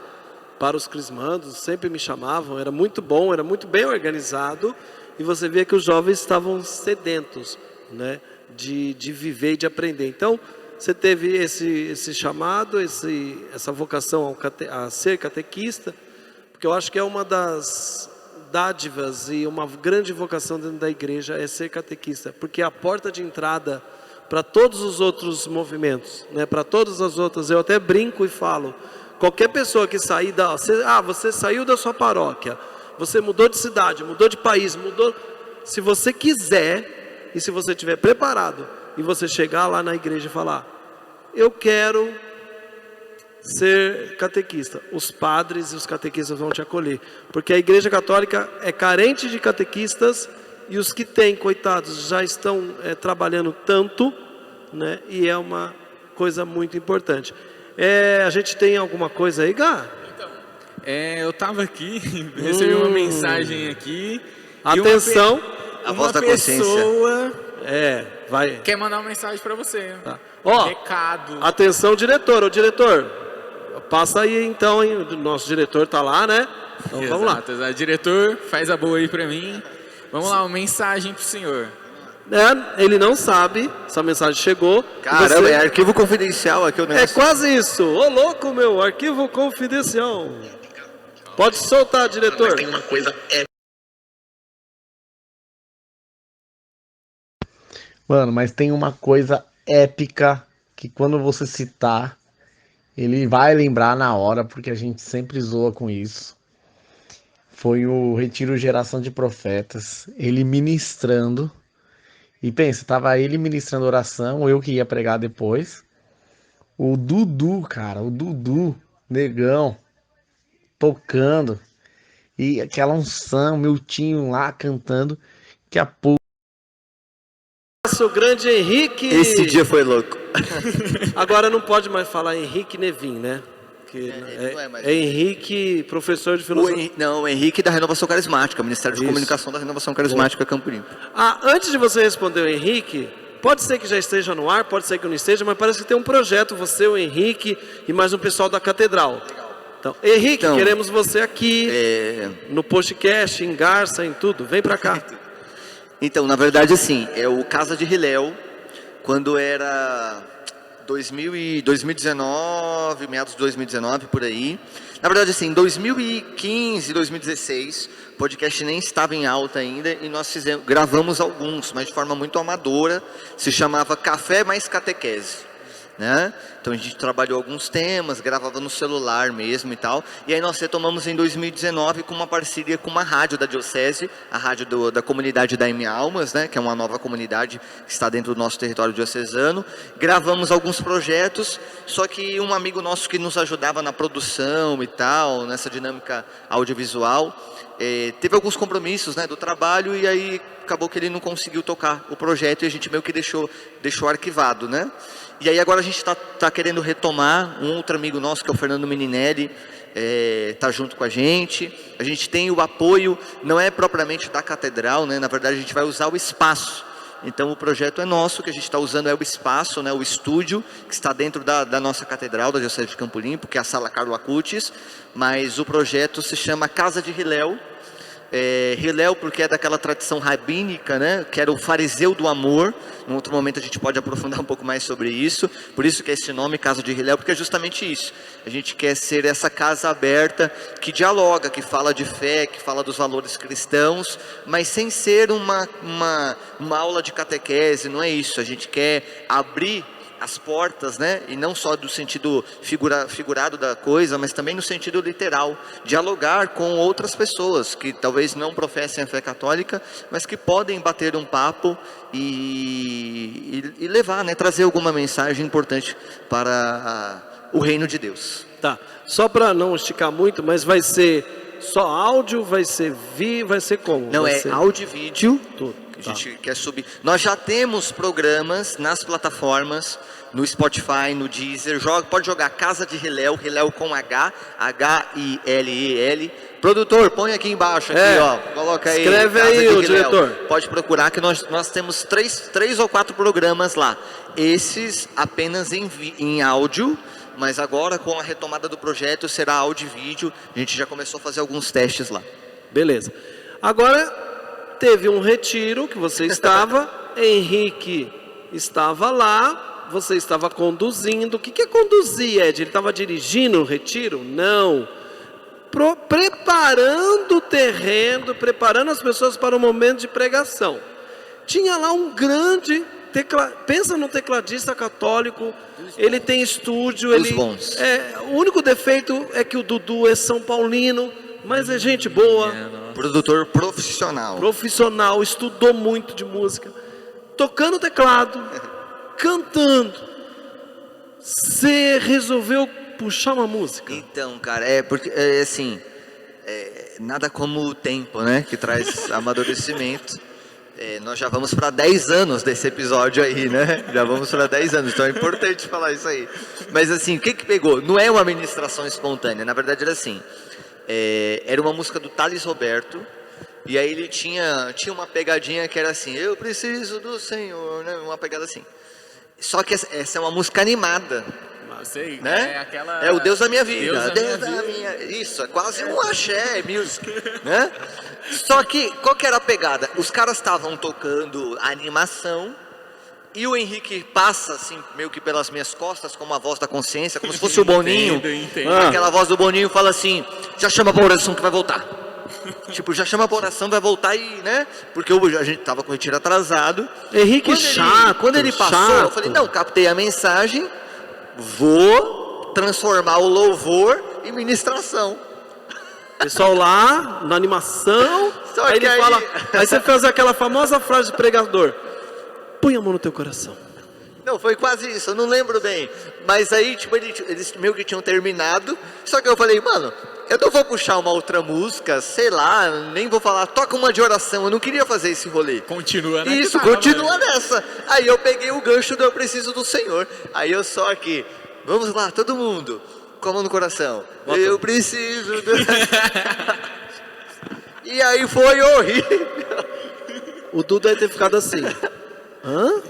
para os crismandos, sempre me chamavam, era muito bom, era muito bem organizado, e você via que os jovens estavam sedentos, né, de viver e de aprender. Então você teve esse chamado, essa vocação a ser catequista, porque eu acho que é uma das dádivas e uma grande vocação dentro da igreja é ser catequista, porque é a porta de entrada para todos os outros movimentos, né? Para todas as outras. Eu até brinco e falo, qualquer pessoa que sair você saiu da sua paróquia, você mudou de cidade, mudou de país, se você quiser e se você estiver preparado e você chegar lá na igreja e falar, eu quero ser catequista, os padres e os catequistas vão te acolher, porque a Igreja Católica é carente de catequistas e os que têm, coitados, já estão trabalhando tanto, né? E é uma coisa muito importante. A gente tem alguma coisa aí, Gá? Então, eu estava aqui, recebi uma mensagem aqui. Atenção, a voz da consciência. Pessoa vai. quer mandar uma mensagem para você. Tá. Recado. Atenção, diretor. Ô, diretor, passa aí então, hein? O nosso diretor tá lá, né? Então vamos lá. Exato. Diretor, faz a boa aí para mim. Vamos lá, uma mensagem pro senhor. Ele não sabe, essa mensagem chegou. Caramba, é arquivo confidencial aqui o negócio. É quase isso. Ô, louco, meu, arquivo confidencial. Pode soltar, diretor. Mas tem uma coisa Mano, mas tem uma coisa épica que quando você citar, ele vai lembrar na hora, porque a gente sempre zoa com isso. Foi o Retiro Geração de Profetas, ele ministrando. E pensa, tava ele ministrando oração, eu que ia pregar depois. O Dudu, cara, negão, tocando. E aquela unção, meu tio lá cantando, que a pouco. Nosso grande Henrique. Esse dia foi louco. Agora não pode mais falar Henrique Nevin, né? É Henrique, professor de filosofia. O Henrique da Renovação Carismática, Ministério de Comunicação da Renovação Carismática Campo Limpo. Antes de você responder o Henrique, pode ser que já esteja no ar, pode ser que não esteja, mas parece que tem um projeto, você, o Henrique e mais um pessoal da Catedral. Então, Henrique, queremos você aqui, no podcast, em Garça, em tudo. Vem pra cá. Então, na verdade, assim, é o Casa de Hilel, quando era 2019, meados de 2019, por aí. Na verdade, assim, em 2015, 2016, o podcast nem estava em alta ainda e nós gravamos alguns, mas de forma muito amadora, se chamava Café Mais Catequese. Né? Então a gente trabalhou alguns temas, gravava no celular mesmo e tal, e aí nós retomamos em 2019 com uma parceria com uma rádio da diocese, a rádio da comunidade da M Almas, né? Que é uma nova comunidade que está dentro do nosso território diocesano. Gravamos alguns projetos, só que um amigo nosso que nos ajudava na produção e tal, nessa dinâmica audiovisual, teve alguns compromissos, né, do trabalho, e aí acabou que ele não conseguiu tocar o projeto e a gente meio que deixou arquivado, né? E aí agora a gente está querendo retomar. Um outro amigo nosso, que é o Fernando Meninelli, está junto com a gente. A gente tem o apoio, não é propriamente da catedral, né? Na verdade a gente vai usar o espaço. Então o projeto é nosso, o que a gente está usando é o espaço, né? O estúdio, que está dentro da nossa catedral, da Diocese de Campo Limpo, que é a Sala Carlo Acutis. Mas o projeto se chama Casa de Hilel. Hilel porque é daquela tradição rabínica, né, que era o fariseu do amor. Em outro momento a gente pode aprofundar um pouco mais sobre isso. Por isso que é esse nome, Casa de Hilel, porque é justamente isso. A gente quer ser essa casa aberta que dialoga, que fala de fé, que fala dos valores cristãos, mas sem ser uma aula de catequese, não é isso. A gente quer abrir as portas, né? E não só do sentido figurado da coisa, mas também no sentido literal, dialogar com outras pessoas que talvez não professem a fé católica, mas que podem bater um papo e levar, né? Trazer alguma mensagem importante para o reino de Deus. Tá, só para não esticar muito, mas vai ser só áudio, vai ser como? Não, vai é ser áudio e vídeo. tudo. A gente quer subir. Nós já temos programas nas plataformas, no Spotify, no Deezer. Pode jogar Casa de Hilel, Hilel com H, H-I-L-E-L. Produtor, põe aqui embaixo, aqui, ó. Coloca aí. Escreve Casa aí, de o Hilel. diretor. Pode procurar que nós temos três ou quatro programas lá. Esses apenas em áudio, mas agora com a retomada do projeto será áudio e vídeo. A gente já começou a fazer alguns testes lá. Beleza. Agora teve um retiro que você estava, Henrique estava lá, você estava conduzindo. O que é conduzir, Ed? Ele estava dirigindo o retiro? Não. Preparando o terreno, preparando as pessoas para o momento de pregação. Tinha lá um grande pensa num tecladista católico, ele tem estúdio, bons. O único defeito é que o Dudu é São Paulino, mas é gente boa. Produtor profissional. Estudou muito de música, tocando teclado, cantando. Você resolveu puxar uma música? Então, cara, porque assim, nada como o tempo, né, que traz amadurecimento. nós já vamos para 10 anos desse episódio aí, né? Já vamos para 10 anos, então é importante falar isso aí. Mas assim, o que pegou? Não é uma ministração espontânea, na verdade era assim, era uma música do Thales Roberto, e aí ele tinha uma pegadinha que era assim, eu preciso do Senhor, né? Uma pegada assim. Só que essa é uma música animada. Sei, né? É o Deus da minha vida, Deus da minha... Isso, é quase um axé music, né? Só que, qual que era a pegada? Os caras estavam tocando a animação e o Henrique passa assim, meio que pelas minhas costas, como a voz da consciência, como se fosse o Boninho. Entendo. Aquela voz do Boninho fala assim, já chama pra oração que vai voltar. Tipo, já chama pra oração, vai voltar e, né? Porque a gente tava com o retiro atrasado. Henrique Quando ele passou, eu falei, não, captei a mensagem, vou transformar o louvor em ministração. Pessoal lá, na animação, Só aí que ele fala, aí você faz aquela famosa frase de pregador, põe a mão no teu coração. Não, foi quase isso, eu não lembro bem. Mas aí, tipo, eles meio que tinham terminado. Só que eu falei, mano, eu não vou puxar uma outra música, sei lá, nem vou falar, toca uma de oração. Eu não queria fazer esse rolê. Continua, né? Isso, continua nessa. Aí eu peguei o gancho do eu preciso do Senhor. Aí eu só aqui, vamos lá, todo mundo, com a mão no coração. Bota. Eu preciso do... E aí foi horrível. O Dudu deve ter ficado assim. Hã?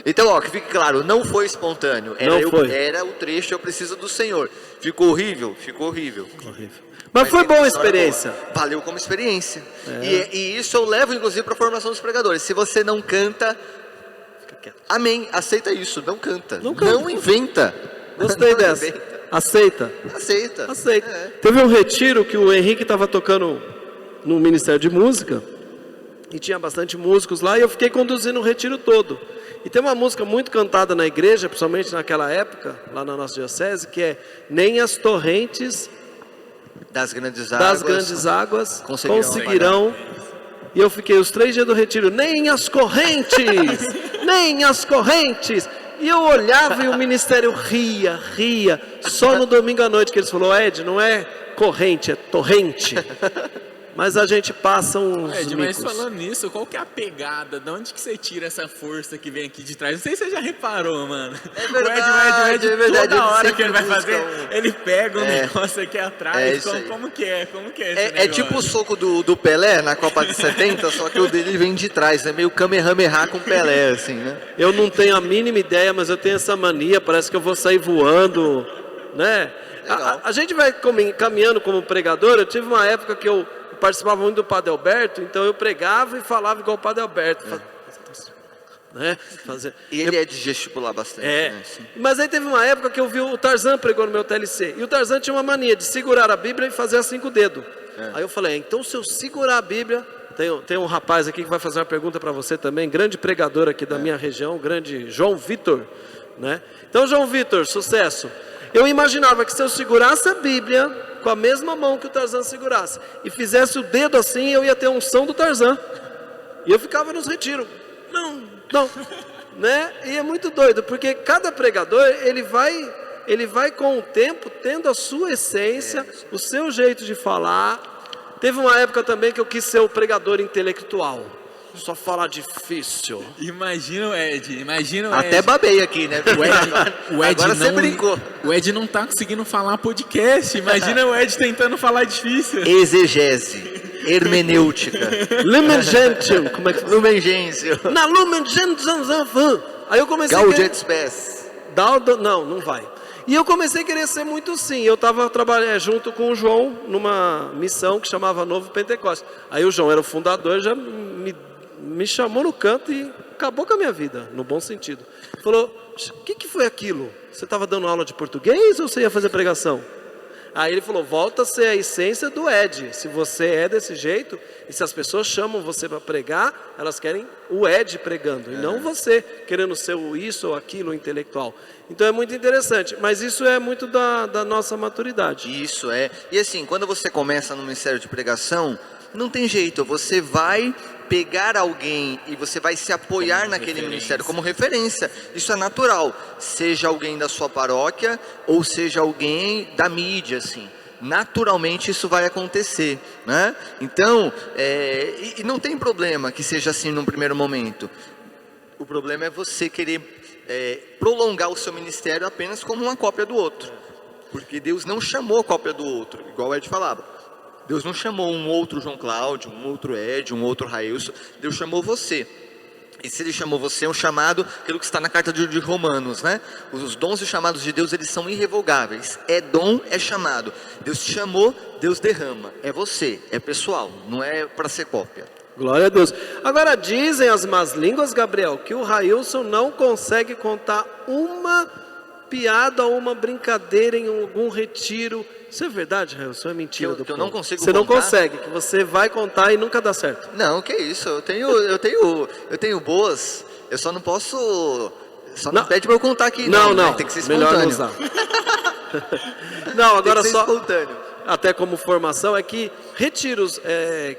Então, ó, que fique claro, não foi espontâneo. Era o trecho eu preciso do Senhor. Ficou horrível? Ficou horrível. Mas foi boa a experiência. Valeu como experiência. E isso eu levo, inclusive, para a formação dos pregadores. Se você não canta, Fica quieto. amém, aceita isso, não canta. Não canta. Não inventa. Gostei Não dessa. inventa. Aceita. Aceita. Aceita. É. Teve um retiro que o Henrique estava tocando no Ministério de Música e tinha bastante músicos lá e eu fiquei conduzindo o retiro todo. E tem uma música muito cantada na igreja, principalmente naquela época, lá na nossa diocese, que é Nem as torrentes das grandes águas conseguirão. E eu fiquei os 3 dias do retiro, nem as correntes, nem as correntes. E eu olhava e o ministério ria. Só no domingo à noite que eles falaram, Ed, não é corrente, é torrente. Mas a gente passa uns Ed, mas micos. falando nisso, qual que é a pegada? De onde que você tira essa força que vem aqui de trás? Não sei se você já reparou, mano. É verdade, o Ed, é verdade, toda hora ele que ele vai sempre fazer, busca ele pega um negócio aqui atrás. isso aí. Como que é? Como que é esse É negócio? tipo o soco do Pelé na Copa de 70, só que o dele vem de trás, é meio Kamehameha com Pelé, assim, né? Eu não tenho a mínima ideia, mas eu tenho essa mania, parece que eu vou sair voando, né? A gente vai caminhando como pregador. Eu tive uma época que eu participava muito do Padre Alberto, então eu pregava e falava igual o Padre Alberto. Né? E ele é de gesticular bastante. Né? Mas aí teve uma época que eu vi o Tarzan pregou no meu TLC. E o Tarzan tinha uma mania de segurar a Bíblia e fazer assim com o dedo. Aí eu falei, então se eu segurar a Bíblia... Tem um rapaz aqui que vai fazer uma pergunta para você também, grande pregador aqui da minha região, grande João Vitor, né? Então, João Vitor, sucesso. Eu imaginava que se eu segurasse a Bíblia com a mesma mão que o Tarzan segurasse e fizesse o dedo assim, eu ia ter a unção do Tarzan. E eu ficava nos retiros. Não, né? E é muito doido, porque cada pregador, ele vai com o tempo tendo a sua essência, o seu jeito de falar. Teve uma época também que eu quis ser o pregador intelectual. Só falar difícil. Imagina o Ed, Até babei aqui, né? O Ed Agora não, você brincou. O Ed não tá conseguindo falar podcast. Imagina o Ed tentando falar difícil. Exegese, hermenêutica. Lumen Gentium, como é que Lumen Gentium. Na Lumen Gentium. Aí eu comecei Gaudium et Spes. Não vai. E eu comecei a querer ser muito sim. Eu estava trabalhando junto com o João numa missão que chamava Novo Pentecostes. Aí o João era o fundador, já me chamou no canto e acabou com a minha vida, no bom sentido. Falou, o que foi aquilo? Você estava dando aula de português ou você ia fazer pregação? Aí ele falou, volta a ser a essência do Ed. Se você é desse jeito, e se as pessoas chamam você para pregar, elas querem o Ed pregando, e não você querendo ser o isso ou aquilo, o intelectual. Então é muito interessante, mas isso é muito da nossa maturidade. Isso é. E assim, quando você começa no ministério de pregação, não tem jeito, você vai pegar alguém e você vai se apoiar naquele ministério como referência. Isso é natural, seja alguém da sua paróquia ou seja alguém da mídia, assim. naturalmente isso vai acontecer, né? Então, e não tem problema que seja assim num primeiro momento. O problema é você querer prolongar o seu ministério apenas como uma cópia do outro, porque Deus não chamou a cópia do outro, igual o Ed falava. Deus não chamou um outro João Cláudio, um outro Ed, um outro Railson. Deus chamou você. E se Ele chamou você, é um chamado, aquilo que está na carta de Romanos, né? Os dons e chamados de Deus, eles são irrevogáveis. É dom, é chamado. Deus te chamou, Deus derrama. É você, é pessoal, não é para ser cópia. Glória a Deus. Agora dizem as más línguas, Gabriel, que o Railson não consegue contar uma piada ou uma brincadeira em algum retiro. Isso é verdade, Railson? É mentira do que eu não consigo Você contar? não consegue, que você vai contar e nunca dá certo. Não, que isso, eu tenho boas, eu só não posso, não pede para eu contar aqui. Não, né? Tem que ser espontâneo. melhor não usar. Não, agora tem que ser só, espontâneo. até como formação, é que retiros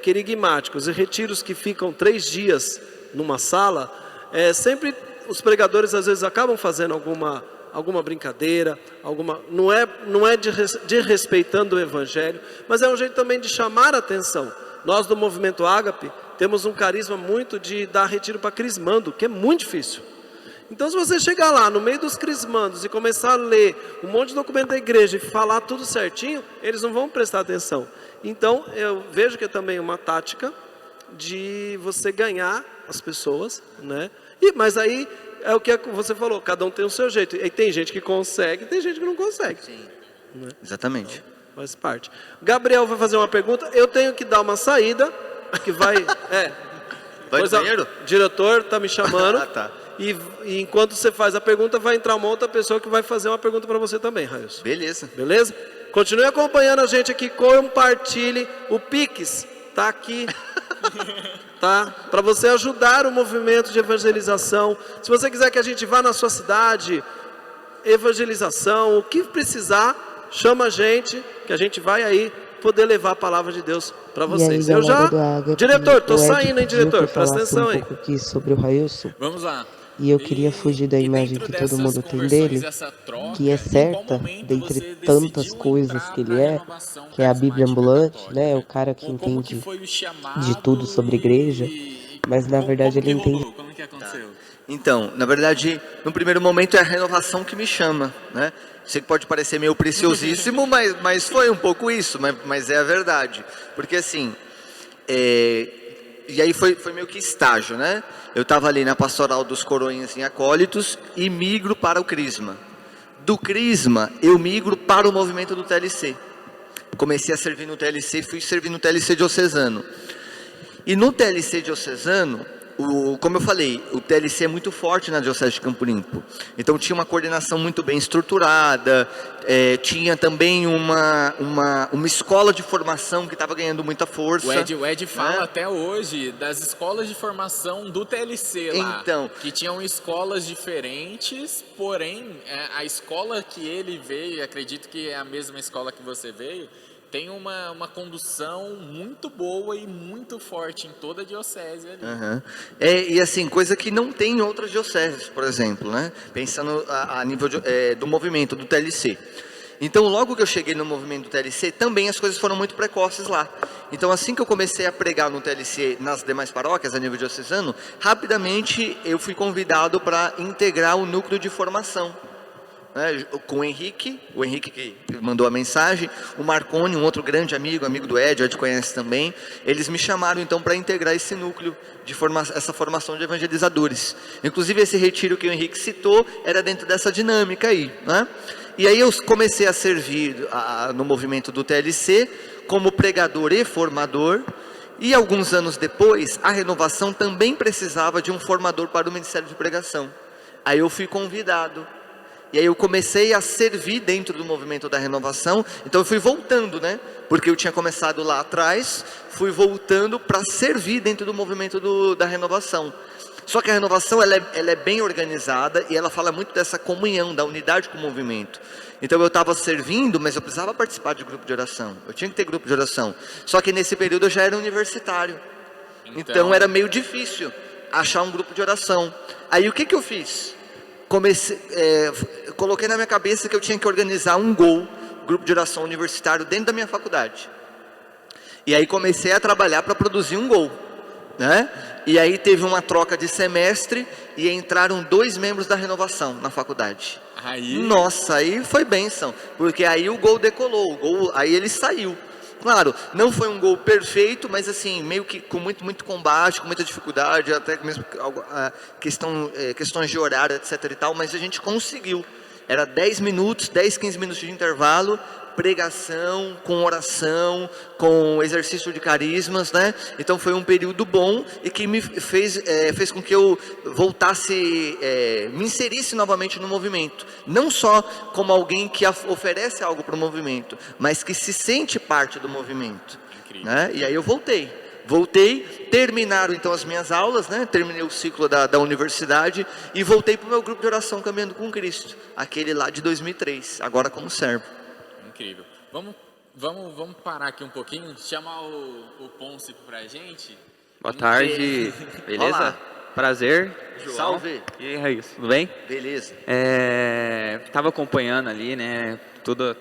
querigmáticos e retiros que ficam 3 dias numa sala, sempre os pregadores às vezes acabam fazendo alguma brincadeira, não é de respeitando o evangelho, mas é um jeito também de chamar a atenção. Nós do Movimento Ágape temos um carisma muito de dar retiro para crismando, que é muito difícil. Então se você chegar lá no meio dos crismandos e começar a ler um monte de documento da igreja e falar tudo certinho, eles não vão prestar atenção. Então eu vejo que é também uma tática de você ganhar as pessoas, né? Mas aí é o que você falou, cada um tem o seu jeito. E tem gente que consegue, tem gente que não consegue. Sim, né? Exatamente. Então, faz parte. Gabriel vai fazer uma pergunta, eu tenho que dar uma saída, que vai... Vai no banheiro? O diretor está me chamando. Tá. E enquanto você faz a pergunta, vai entrar uma outra pessoa que vai fazer uma pergunta para você também, Railson. Beleza. Beleza? Continue acompanhando a gente aqui, compartilhe. O Pix está aqui, tá? Para você ajudar o movimento de evangelização. Se você quiser que a gente vá na sua cidade, evangelização, o que precisar, chama a gente, que a gente vai aí poder levar a palavra de Deus para vocês. Aí, Diretor, tô saindo, hein, diretor? Presta atenção aí. Um pouco aqui sobre o Railson. Vamos lá. E eu queria fugir da imagem que todo mundo tem dele, que é certa, dentre tantas coisas que ele é, que é a Bíblia ambulante, né? O cara que entende de tudo sobre igreja, mas na verdade ele entende. Como que aconteceu? Então, na verdade, no primeiro momento é a renovação que me chama, né? Sei que pode parecer meio preciosíssimo, mas foi um pouco isso, mas é a verdade. Porque assim, e aí foi meio que estágio, né? Eu estava ali na pastoral dos coroinhas em acólitos e migro para o Crisma. Do Crisma, eu migro para o movimento do TLC. Comecei a servir no TLC, fui servir no TLC diocesano. E no TLC diocesano, como eu falei, o TLC é muito forte na Diocese de Campo Limpo. Então tinha uma coordenação muito bem estruturada, tinha também uma escola de formação que estava ganhando muita força. O Ed fala até hoje das escolas de formação do TLC lá, então, que tinham escolas diferentes, porém a escola que ele veio, acredito que é a mesma escola que você veio, tem uma condução muito boa e muito forte em toda a diocese ali. Uhum. E assim, coisa que não tem em outras dioceses, por exemplo, né? Pensando a nível do movimento do TLC. Então, logo que eu cheguei no movimento do TLC, também as coisas foram muito precoces lá. Então, assim que eu comecei a pregar no TLC nas demais paróquias, a nível diocesano, rapidamente eu fui convidado para integrar o núcleo de formação. Com o Henrique que mandou a mensagem, o Marconi, um outro grande amigo do Ed, o Ed conhece também, eles me chamaram então para integrar esse núcleo, essa formação de evangelizadores. Inclusive esse retiro que o Henrique citou, era dentro dessa dinâmica aí, né? E aí eu comecei a servir no movimento do TLC, como pregador e formador, e alguns anos depois, a Renovação também precisava de um formador para o Ministério de Pregação. Aí eu fui convidado. E aí eu comecei a servir dentro do movimento da Renovação, então eu fui voltando, né? Porque eu tinha começado lá atrás, fui voltando para servir dentro do movimento da Renovação. Só que a Renovação, ela é bem organizada e ela fala muito dessa comunhão, da unidade com o movimento. Então eu estava servindo, mas eu precisava participar de grupo de oração, eu tinha que ter grupo de oração. Só que nesse período eu já era universitário, então era meio difícil achar um grupo de oração. Aí o que eu fiz? Coloquei na minha cabeça que eu tinha que organizar um gol grupo de oração universitário dentro da minha faculdade. E aí comecei a trabalhar para produzir um gol, né? E aí teve uma troca de semestre e entraram 2 membros da renovação na faculdade. Aí... Nossa, aí foi bênção, porque aí o gol decolou, aí ele saiu. Claro, não foi um gol perfeito, mas assim, meio que com muito combate, com muita dificuldade, até mesmo questões de horário, etc e tal, mas a gente conseguiu. Era 10 minutos, 15 minutos de intervalo, pregação, com oração, com exercício de carismas, né? Então foi um período bom e que me fez com que eu voltasse, me inserisse novamente no movimento. Não só como alguém que oferece algo para o movimento, mas que se sente parte do movimento. Né? E aí eu voltei, terminaram então as minhas aulas, né? Terminei o ciclo da universidade e voltei para o meu grupo de oração Caminhando com Cristo, aquele lá de 2003, agora como servo. Incrível. Vamos parar aqui um pouquinho, chamar o Ponce pra gente. Boa tarde, beleza? Olá. Prazer, João. Salve. E aí, Raíssa, tudo bem? Beleza. Estava acompanhando ali, né,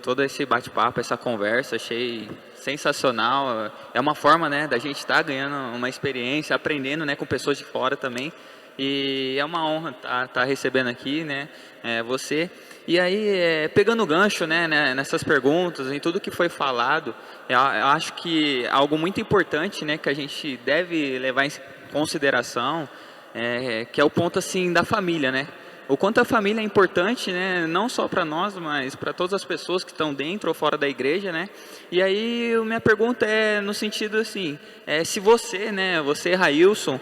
todo esse bate-papo, essa conversa, achei sensacional. É uma forma, né, da gente estar ganhando uma experiência, aprendendo, né, com pessoas de fora também. E é uma honra estar recebendo aqui, né, você. E aí, pegando o gancho, né, nessas perguntas, em tudo que foi falado, eu acho que algo muito importante, né, que a gente deve levar em consideração, que é o ponto assim da família, né? O quanto a família é importante, né, não só para nós, mas para todas as pessoas que estão dentro ou fora da igreja, né? E aí, minha pergunta é no sentido assim, se você, né, você, Railson,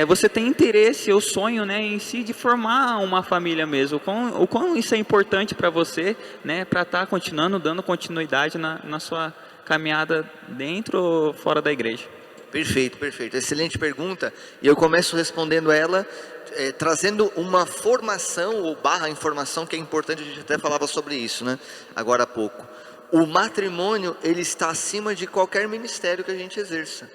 você tem interesse ou sonho, né, em si de formar uma família mesmo, o quão isso é importante para você, né, para estar continuando, dando continuidade na sua caminhada dentro ou fora da igreja? Perfeito. Excelente pergunta. E eu começo respondendo ela, trazendo uma formação ou informação que é importante, a gente até falava sobre isso, né? Agora há pouco. O matrimônio, ele está acima de qualquer ministério que a gente exerça.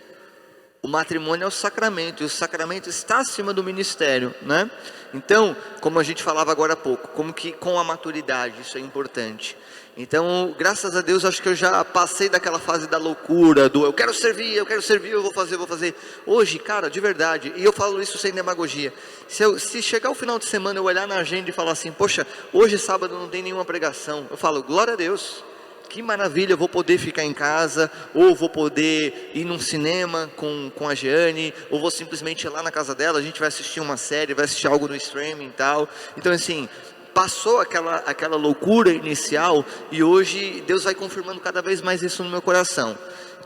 O matrimônio é o sacramento, e o sacramento está acima do ministério, né? Então, como a gente falava agora há pouco, como que com a maturidade isso é importante. Então, graças a Deus, acho que eu já passei daquela fase da loucura, do eu quero servir, eu vou fazer. Hoje, cara, de verdade, e eu falo isso sem demagogia, se chegar o final de semana, eu olhar na agenda e falar assim, poxa, hoje sábado não tem nenhuma pregação, eu falo, glória a Deus, que maravilha, eu vou poder ficar em casa, ou vou poder ir num cinema com a Jeane, ou vou simplesmente ir lá na casa dela, a gente vai assistir uma série, vai assistir algo no streaming e tal. Então assim, passou aquela loucura inicial, e hoje Deus vai confirmando cada vez mais isso no meu coração,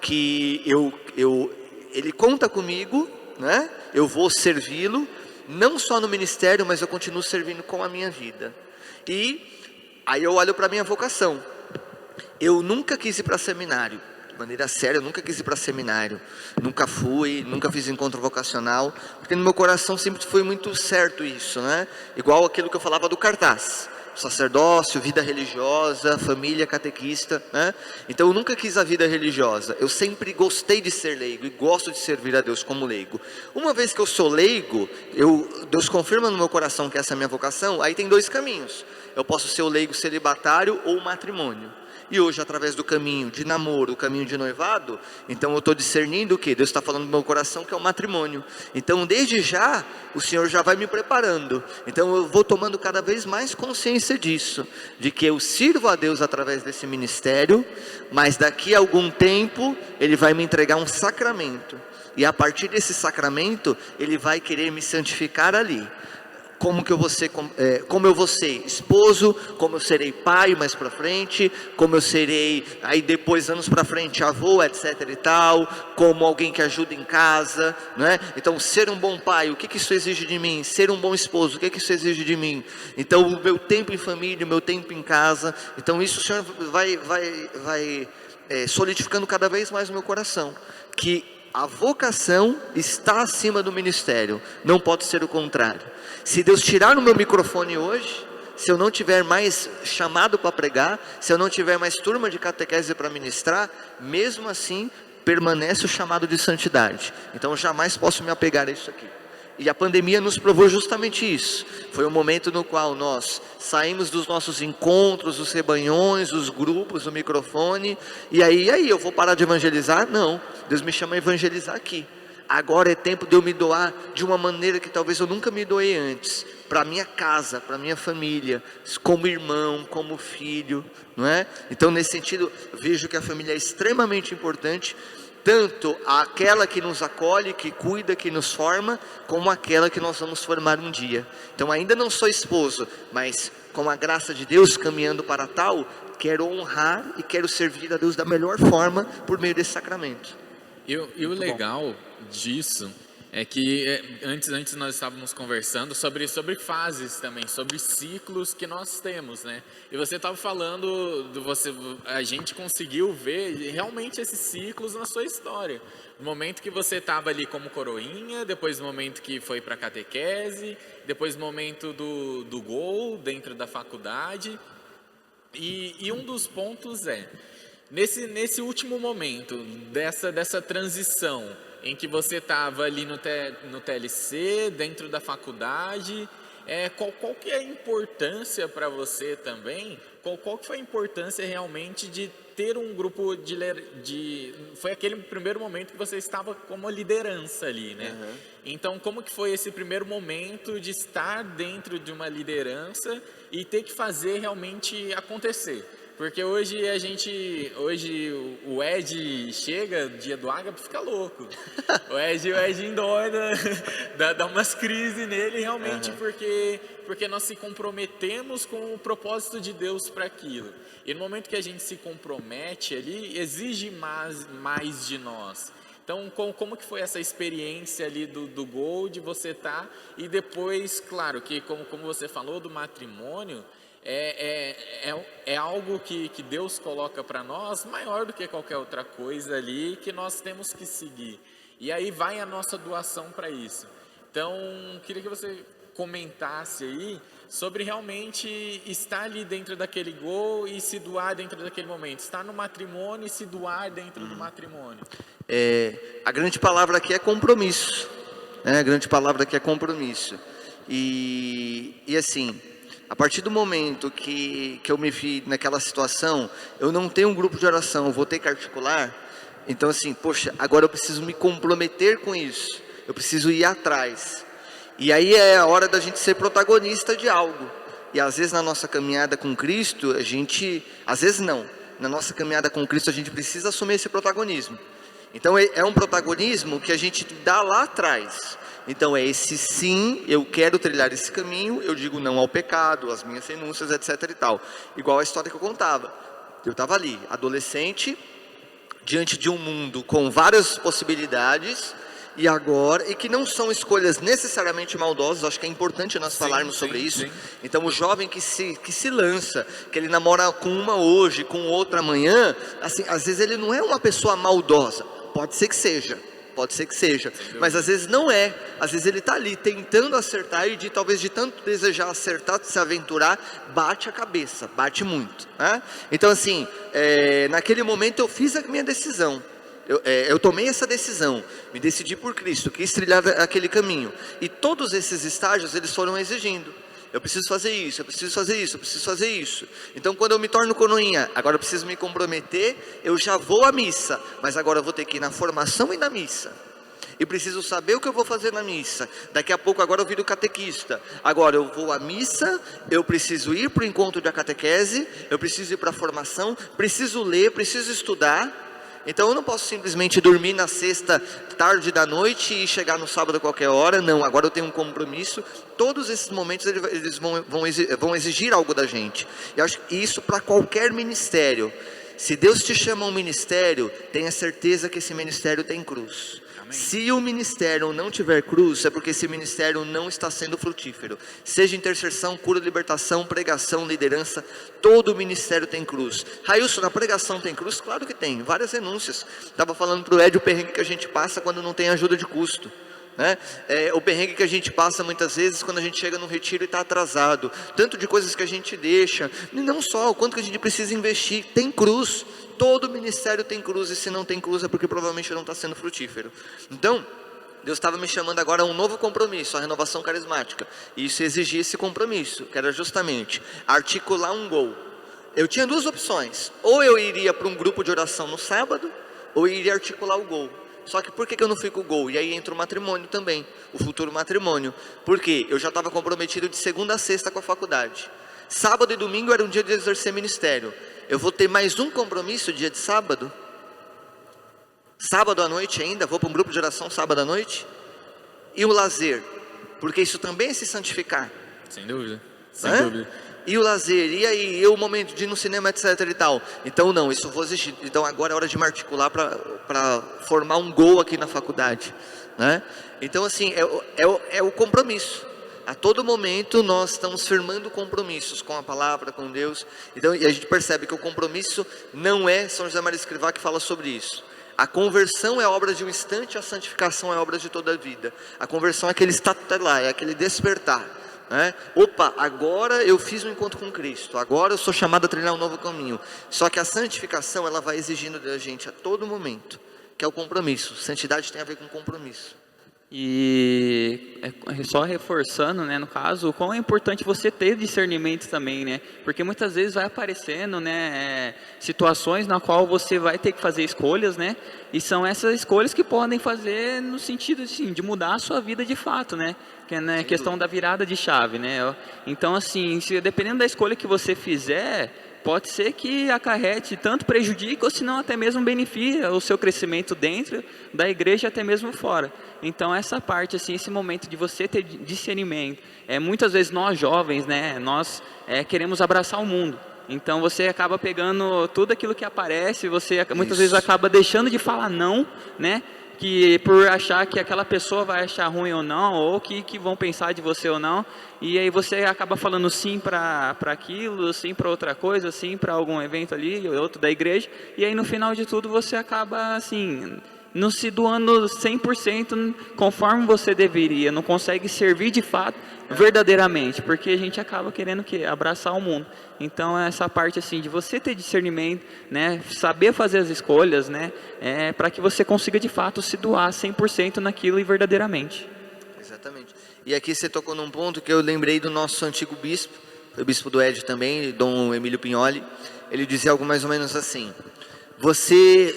que Ele conta comigo, né? Eu vou servi-lo, não só no ministério, mas eu continuo servindo com a minha vida. E aí eu olho para a minha vocação. Eu nunca quis ir para seminário, de maneira séria, eu nunca quis ir para seminário, nunca fiz encontro vocacional, porque no meu coração sempre foi muito certo isso, né? Igual aquilo que eu falava do cartaz, sacerdócio, vida religiosa, família, catequista, né? Então eu nunca quis a vida religiosa, eu sempre gostei de ser leigo e gosto de servir a Deus como leigo. Uma vez que eu sou leigo, Deus confirma no meu coração que essa é a minha vocação, aí tem 2 caminhos, eu posso ser o leigo celibatário ou o matrimônio. E hoje, através do caminho de namoro, o caminho de noivado, então eu estou discernindo o que? Deus está falando no meu coração que é o matrimônio. Então, desde já, o Senhor já vai me preparando. Então, eu vou tomando cada vez mais consciência disso, de que eu sirvo a Deus através desse ministério, mas daqui a algum tempo, Ele vai me entregar um sacramento. E a partir desse sacramento, Ele vai querer me santificar ali. Como eu vou ser esposo, como eu serei pai mais para frente, como eu serei, aí depois anos para frente, avô, etc e tal, como alguém que ajuda em casa, né? Então, ser um bom pai, o que isso exige de mim? Ser um bom esposo, o que isso exige de mim? Então, o meu tempo em família, o meu tempo em casa, então isso o Senhor vai solidificando cada vez mais no meu coração, que a vocação está acima do ministério, não pode ser o contrário. Se Deus tirar no meu microfone hoje, se eu não tiver mais chamado para pregar, se eu não tiver mais turma de catequese para ministrar, mesmo assim permanece o chamado de santidade. Então jamais posso me apegar a isso aqui. E a pandemia nos provou justamente isso. Foi um momento no qual nós saímos dos nossos encontros, os rebanhões, os grupos, o microfone. E aí eu vou parar de evangelizar? Não, Deus me chama a evangelizar aqui. Agora é tempo de eu me doar de uma maneira que talvez eu nunca me doei antes. Para minha casa, para minha família, como irmão, como filho, não é? Então, nesse sentido, vejo que a família é extremamente importante, tanto aquela que nos acolhe, que cuida, que nos forma, como aquela que nós vamos formar um dia. Então, ainda não sou esposo, mas com a graça de Deus, caminhando para tal, quero honrar e quero servir a Deus da melhor forma por meio desse sacramento. E o legal disso é que antes nós estávamos conversando sobre fases também, sobre ciclos que nós temos, né? E você estava falando, a gente conseguiu ver realmente esses ciclos na sua história. No momento que você estava ali como coroinha, depois no momento que foi para a catequese, depois no momento do gol dentro da faculdade. E um dos pontos nesse último momento dessa transição, em que você estava ali no TLC, dentro da faculdade, qual que é a importância para você também? Qual que foi a importância realmente de ter um grupo foi aquele primeiro momento que você estava como liderança ali, né? Uhum. Então, como que foi esse primeiro momento de estar dentro de uma liderança e ter que fazer realmente acontecer? Porque hoje o Ed chega, dia do Ágape, fica louco. O Ed endoida, dá umas crises nele realmente, porque nós se comprometemos com o propósito de Deus para aquilo. E no momento que a gente se compromete ali, exige mais de nós. Então, como que foi essa experiência ali do gol, de você estar, e depois, claro, que como você falou do matrimônio, é algo que Deus coloca para nós maior do que qualquer outra coisa ali, que nós temos que seguir. E aí vai a nossa doação para isso. Então, queria que você comentasse aí sobre realmente estar ali dentro daquele gol e se doar dentro daquele momento. Estar no matrimônio e se doar dentro do matrimônio. A grande palavra aqui é compromisso. A grande palavra aqui é compromisso. E assim, a partir do momento que eu me vi naquela situação, eu não tenho um grupo de oração, eu vou ter que articular. Então assim, poxa, agora eu preciso me comprometer com isso. Eu preciso ir atrás. E aí é a hora da gente ser protagonista de algo. E às vezes na nossa caminhada com Cristo, na nossa caminhada com Cristo a gente precisa assumir esse protagonismo. Então é um protagonismo que a gente dá lá atrás. Então é esse sim, eu quero trilhar esse caminho, eu digo não ao pecado, às minhas renúncias, etc e tal. Igual a história que eu contava. Eu estava ali, adolescente, diante de um mundo com várias possibilidades, e que não são escolhas necessariamente maldosas. Acho que é importante nós falarmos sobre isso. Então o jovem que se lança, que ele namora com uma hoje, com outra amanhã, assim, às vezes ele não é uma pessoa maldosa, pode ser que seja, mas às vezes não é. Às vezes ele está ali tentando acertar, e talvez de tanto desejar acertar, se aventurar, bate a cabeça, bate muito, né? Então assim, naquele momento eu fiz a minha decisão. Eu tomei essa decisão, me decidi por Cristo, quis trilhar aquele caminho. E todos esses estágios eles foram exigindo. Eu preciso fazer isso, eu preciso fazer isso, eu preciso fazer isso. Então quando eu me torno coroinha, agora eu preciso me comprometer, eu já vou à missa, mas agora eu vou ter que ir na formação e na missa. E preciso saber o que eu vou fazer na missa. Daqui a pouco agora eu viro catequista. Agora eu vou à missa, eu preciso ir para o encontro da catequese, eu preciso ir para a formação, preciso ler, preciso estudar. Então eu não posso simplesmente dormir na sexta tarde da noite e chegar no sábado a qualquer hora. Não, agora eu tenho um compromisso. Todos esses momentos eles vão exigir algo da gente. Eu acho que isso para qualquer ministério. Se Deus te chama a um ministério, tenha certeza que esse ministério tem cruz. Se o ministério não tiver cruz, é porque esse ministério não está sendo frutífero. Seja intercessão, cura, libertação, pregação, liderança, todo o ministério tem cruz. Railson, na pregação tem cruz? Claro que tem, várias renúncias. Estava falando para o Ed o perrengue que a gente passa quando não tem ajuda de custo, né? O perrengue que a gente passa muitas vezes quando a gente chega no retiro e está atrasado. Tanto de coisas que a gente deixa, e não só, o quanto que a gente precisa investir. Tem cruz. Todo ministério tem cruz, e se não tem cruz é porque provavelmente não está sendo frutífero. Então, Deus estava me chamando agora a um novo compromisso, a renovação carismática. E isso exigia esse compromisso, que era justamente articular um gol. Eu tinha duas opções: ou eu iria para um grupo de oração no sábado, ou eu iria articular o gol. Só que por que eu não fui com o gol? E aí entra o matrimônio também, o futuro matrimônio. Porque eu já estava comprometido de segunda a sexta com a faculdade. Sábado e domingo era um dia de exercer ministério. Eu vou ter mais um compromisso dia de sábado? Sábado à noite ainda, vou para um grupo de oração sábado à noite? E o lazer? Porque isso também é se santificar. Sem dúvida, sem dúvida. E o lazer, e aí, e o momento de ir no cinema, etc e tal. Então não, isso eu vou exigir. Então agora é hora de me articular para formar um gol aqui na faculdade, né? Então assim, é o compromisso. A todo momento nós estamos firmando compromissos com a palavra, com Deus. Então, e a gente percebe que o compromisso não é São José Maria Escrivá que fala sobre isso. A conversão é obra de um instante, a santificação é obra de toda a vida. A conversão é aquele estatelar, é aquele despertar, né? Opa, agora eu fiz um encontro com Cristo, agora eu sou chamado a trilhar um novo caminho. Só que a santificação, ela vai exigindo da gente a todo momento, que é o compromisso. Santidade tem a ver com compromisso. E só reforçando, né, no caso, o quão é importante você ter discernimento também, né? Porque muitas vezes vai aparecendo, né, situações na qual você vai ter que fazer escolhas, né? E são essas escolhas que podem fazer no sentido, assim, de mudar a sua vida de fato, né? Que é, né, questão da virada de chave, né? Então, assim, dependendo da escolha que você fizer, pode ser que acarrete tanto prejudique ou se não até mesmo beneficie o seu crescimento dentro da igreja, até mesmo fora. Então essa parte, assim, esse momento de você ter discernimento, muitas vezes nós jovens, né, nós queremos abraçar o mundo. Então você acaba pegando tudo aquilo que aparece, você muitas vezes acaba deixando de falar não, né? Que por achar que aquela pessoa vai achar ruim ou não, ou que vão pensar de você ou não, e aí você acaba falando sim para aquilo, sim para outra coisa, sim para algum evento ali, outro da igreja, e aí no final de tudo você acaba assim, não se doando 100% conforme você deveria, não consegue servir de fato, verdadeiramente, porque a gente acaba querendo abraçar o mundo. Então essa parte assim de você ter discernimento, né, saber fazer as escolhas, né, para que você consiga de fato se doar 100% naquilo e verdadeiramente. Exatamente. E aqui você tocou num ponto que eu lembrei do nosso antigo bispo, foi o bispo do Ed também, Dom Emílio Pignoli. Ele dizia algo mais ou menos assim: você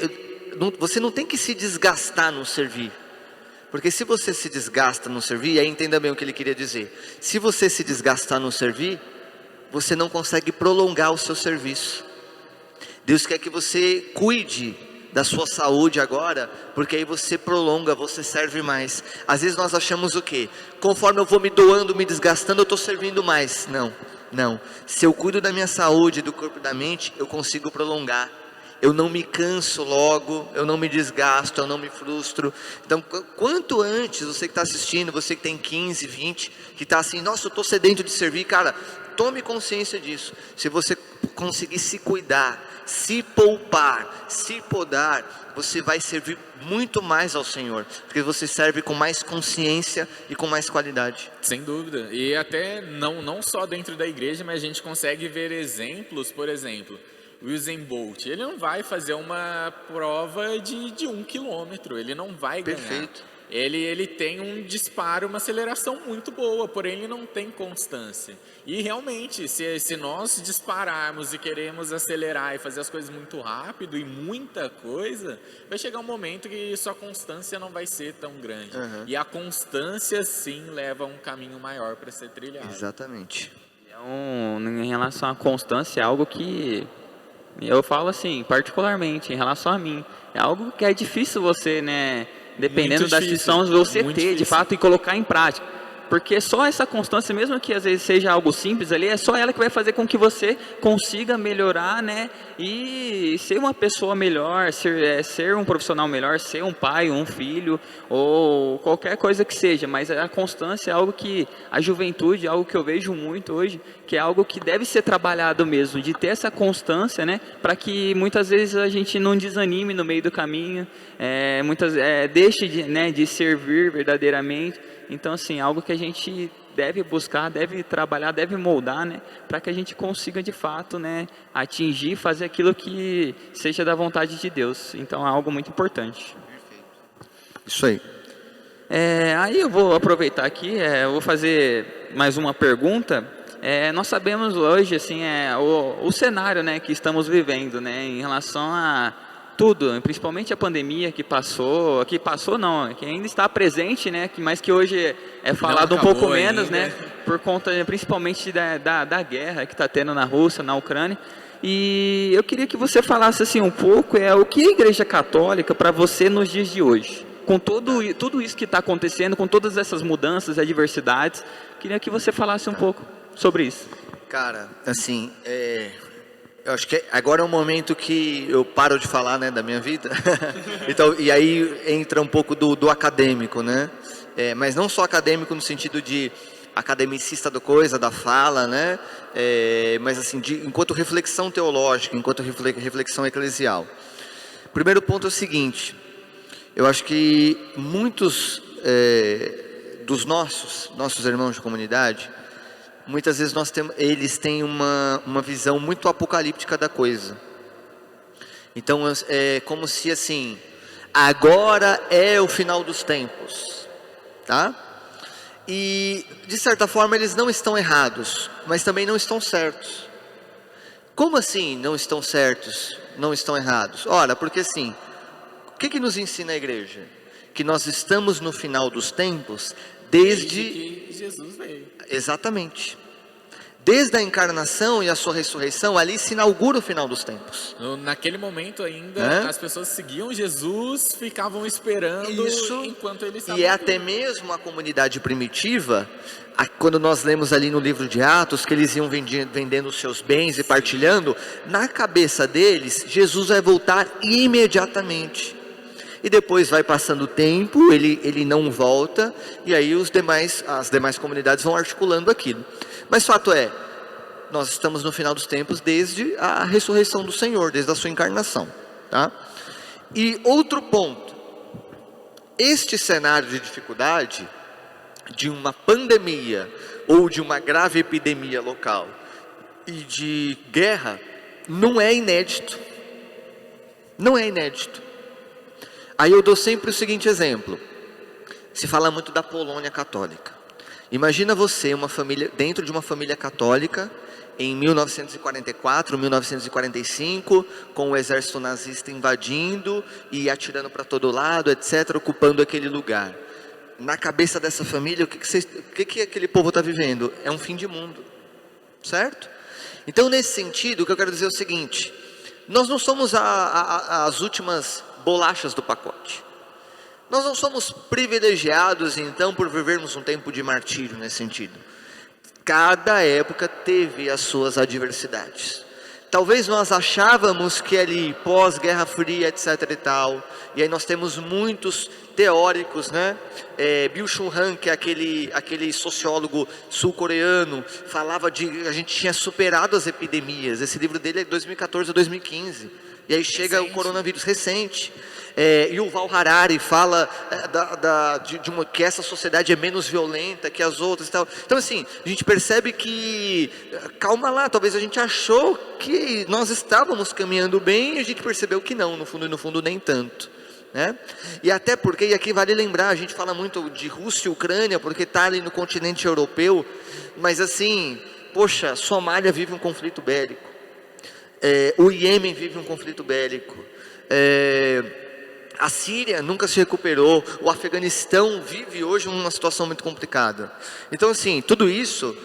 não tem que se desgastar no servir. Porque se você se desgasta no servir, aí entenda bem o que ele queria dizer. Se você se desgastar no servir, você não consegue prolongar o seu serviço. Deus quer que você cuide da sua saúde agora, porque aí você prolonga, você serve mais. Às vezes nós achamos o quê? Conforme eu vou me doando, me desgastando, eu estou servindo mais. Não. Se eu cuido da minha saúde, do corpo e da mente, eu consigo prolongar. Eu não me canso logo, eu não me desgasto, eu não me frustro. Então, quanto antes, você que está assistindo, você que tem 15, 20, que está assim, nossa, eu estou sedento de servir, cara, tome consciência disso. Se você conseguir se cuidar, se poupar, se podar, você vai servir muito mais ao Senhor, porque você serve com mais consciência e com mais qualidade. Sem dúvida, e até não só dentro da igreja, mas a gente consegue ver exemplos, por exemplo, o Usain Bolt, ele não vai fazer uma prova de 1 quilômetro, ele não vai ganhar. Perfeito. Ele tem um disparo, uma aceleração muito boa, porém ele não tem constância. E realmente, se nós dispararmos e queremos acelerar e fazer as coisas muito rápido e muita coisa, vai chegar um momento que sua constância não vai ser tão grande. Uhum. E a constância sim leva um caminho maior para ser trilhado. Exatamente. Então, em relação à constância, é algo que eu falo assim, particularmente, em relação a mim, é algo que é difícil você, né, dependendo das decisões, você ter, difícil, de fato, e colocar em prática. Porque só essa constância, mesmo que às vezes seja algo simples ali, é só ela que vai fazer com que você consiga melhorar, né, e ser uma pessoa melhor, ser um profissional melhor, ser um pai, um filho, ou qualquer coisa que seja. Mas a constância é algo que a juventude, algo que eu vejo muito hoje, que é algo que deve ser trabalhado mesmo, de ter essa constância, né, para que muitas vezes a gente não desanime no meio do caminho, deixe de servir verdadeiramente. Então, assim, algo que a gente deve buscar, deve trabalhar, deve moldar, né, para que a gente consiga de fato, né, atingir, fazer aquilo que seja da vontade de Deus. Então, é algo muito importante. Isso aí. Aí eu vou aproveitar aqui, eu vou fazer mais uma pergunta. Nós sabemos hoje, assim, o cenário, né, que estamos vivendo, né, em relação a tudo, principalmente a pandemia que ainda está presente, né, mas que hoje é falado um pouco menos, né, por conta principalmente da guerra que está tendo na Rússia, na Ucrânia. E eu queria que você falasse assim um pouco, o que é a Igreja Católica para você nos dias de hoje? Com tudo isso que está acontecendo, com todas essas mudanças, adversidades, queria que você falasse um pouco sobre isso. Cara, assim, eu acho que agora é um momento que eu paro de falar, né, da minha vida. Então, e aí entra um pouco do acadêmico, né? Mas não só acadêmico no sentido de academicista da fala, né? Mas assim, enquanto reflexão teológica, enquanto reflexão eclesial. O primeiro ponto é o seguinte: eu acho que muitos dos nossos irmãos de comunidade, muitas vezes eles têm uma visão muito apocalíptica da coisa. Então é como se assim, agora é o final dos tempos, tá? E de certa forma eles não estão errados, mas também não estão certos. Como assim não estão certos, não estão errados? Ora, porque assim, o que nos ensina a igreja? Que nós estamos no final dos tempos desde que Jesus veio. Exatamente. Desde a encarnação e a sua ressurreição, ali se inaugura o final dos tempos. Naquele momento ainda, as pessoas seguiam Jesus, ficavam esperando isso, enquanto ele estava. E até mesmo a comunidade primitiva, quando nós lemos ali no livro de Atos, que eles iam vendendo os seus bens e partilhando, na cabeça deles, Jesus vai voltar imediatamente. E depois vai passando o tempo, ele não volta, e aí as demais comunidades vão articulando aquilo. Mas fato é, nós estamos no final dos tempos desde a ressurreição do Senhor, desde a sua encarnação, tá? E outro ponto, este cenário de dificuldade, de uma pandemia ou de uma grave epidemia local e de guerra, não é inédito. Não é inédito. Aí eu dou sempre o seguinte exemplo. Se fala muito da Polônia católica. Imagina você, dentro de uma família católica, em 1944, 1945, com o exército nazista invadindo e atirando para todo lado, etc., ocupando aquele lugar. Na cabeça dessa família, o que aquele povo está vivendo? É um fim de mundo, certo? Então, nesse sentido, o que eu quero dizer é o seguinte: nós não somos as últimas bolachas do pacote. Nós não somos privilegiados, então, por vivermos um tempo de martírio nesse sentido. Cada época teve as suas adversidades. Talvez nós achávamos que ali, pós-Guerra Fria, etc e tal, e aí nós temos muitos teóricos, né? Byung-Chul Han, que é aquele sociólogo sul-coreano, falava a gente tinha superado as epidemias. Esse livro dele é de 2014 a 2015. E aí chega o coronavírus recente. E o Yuval Harari fala que essa sociedade é menos violenta que as outras e tal. Então assim, a gente percebe que, calma lá, talvez a gente achou que nós estávamos caminhando bem, e a gente percebeu que não, no fundo nem tanto, né? E até porque, e aqui vale lembrar, a gente fala muito de Rússia e Ucrânia, porque está ali no continente europeu, mas assim, poxa, Somália vive um conflito bélico. O Iêmen vive um conflito bélico. A Síria nunca se recuperou. O Afeganistão vive hoje uma situação muito complicada. Então assim, tudo isso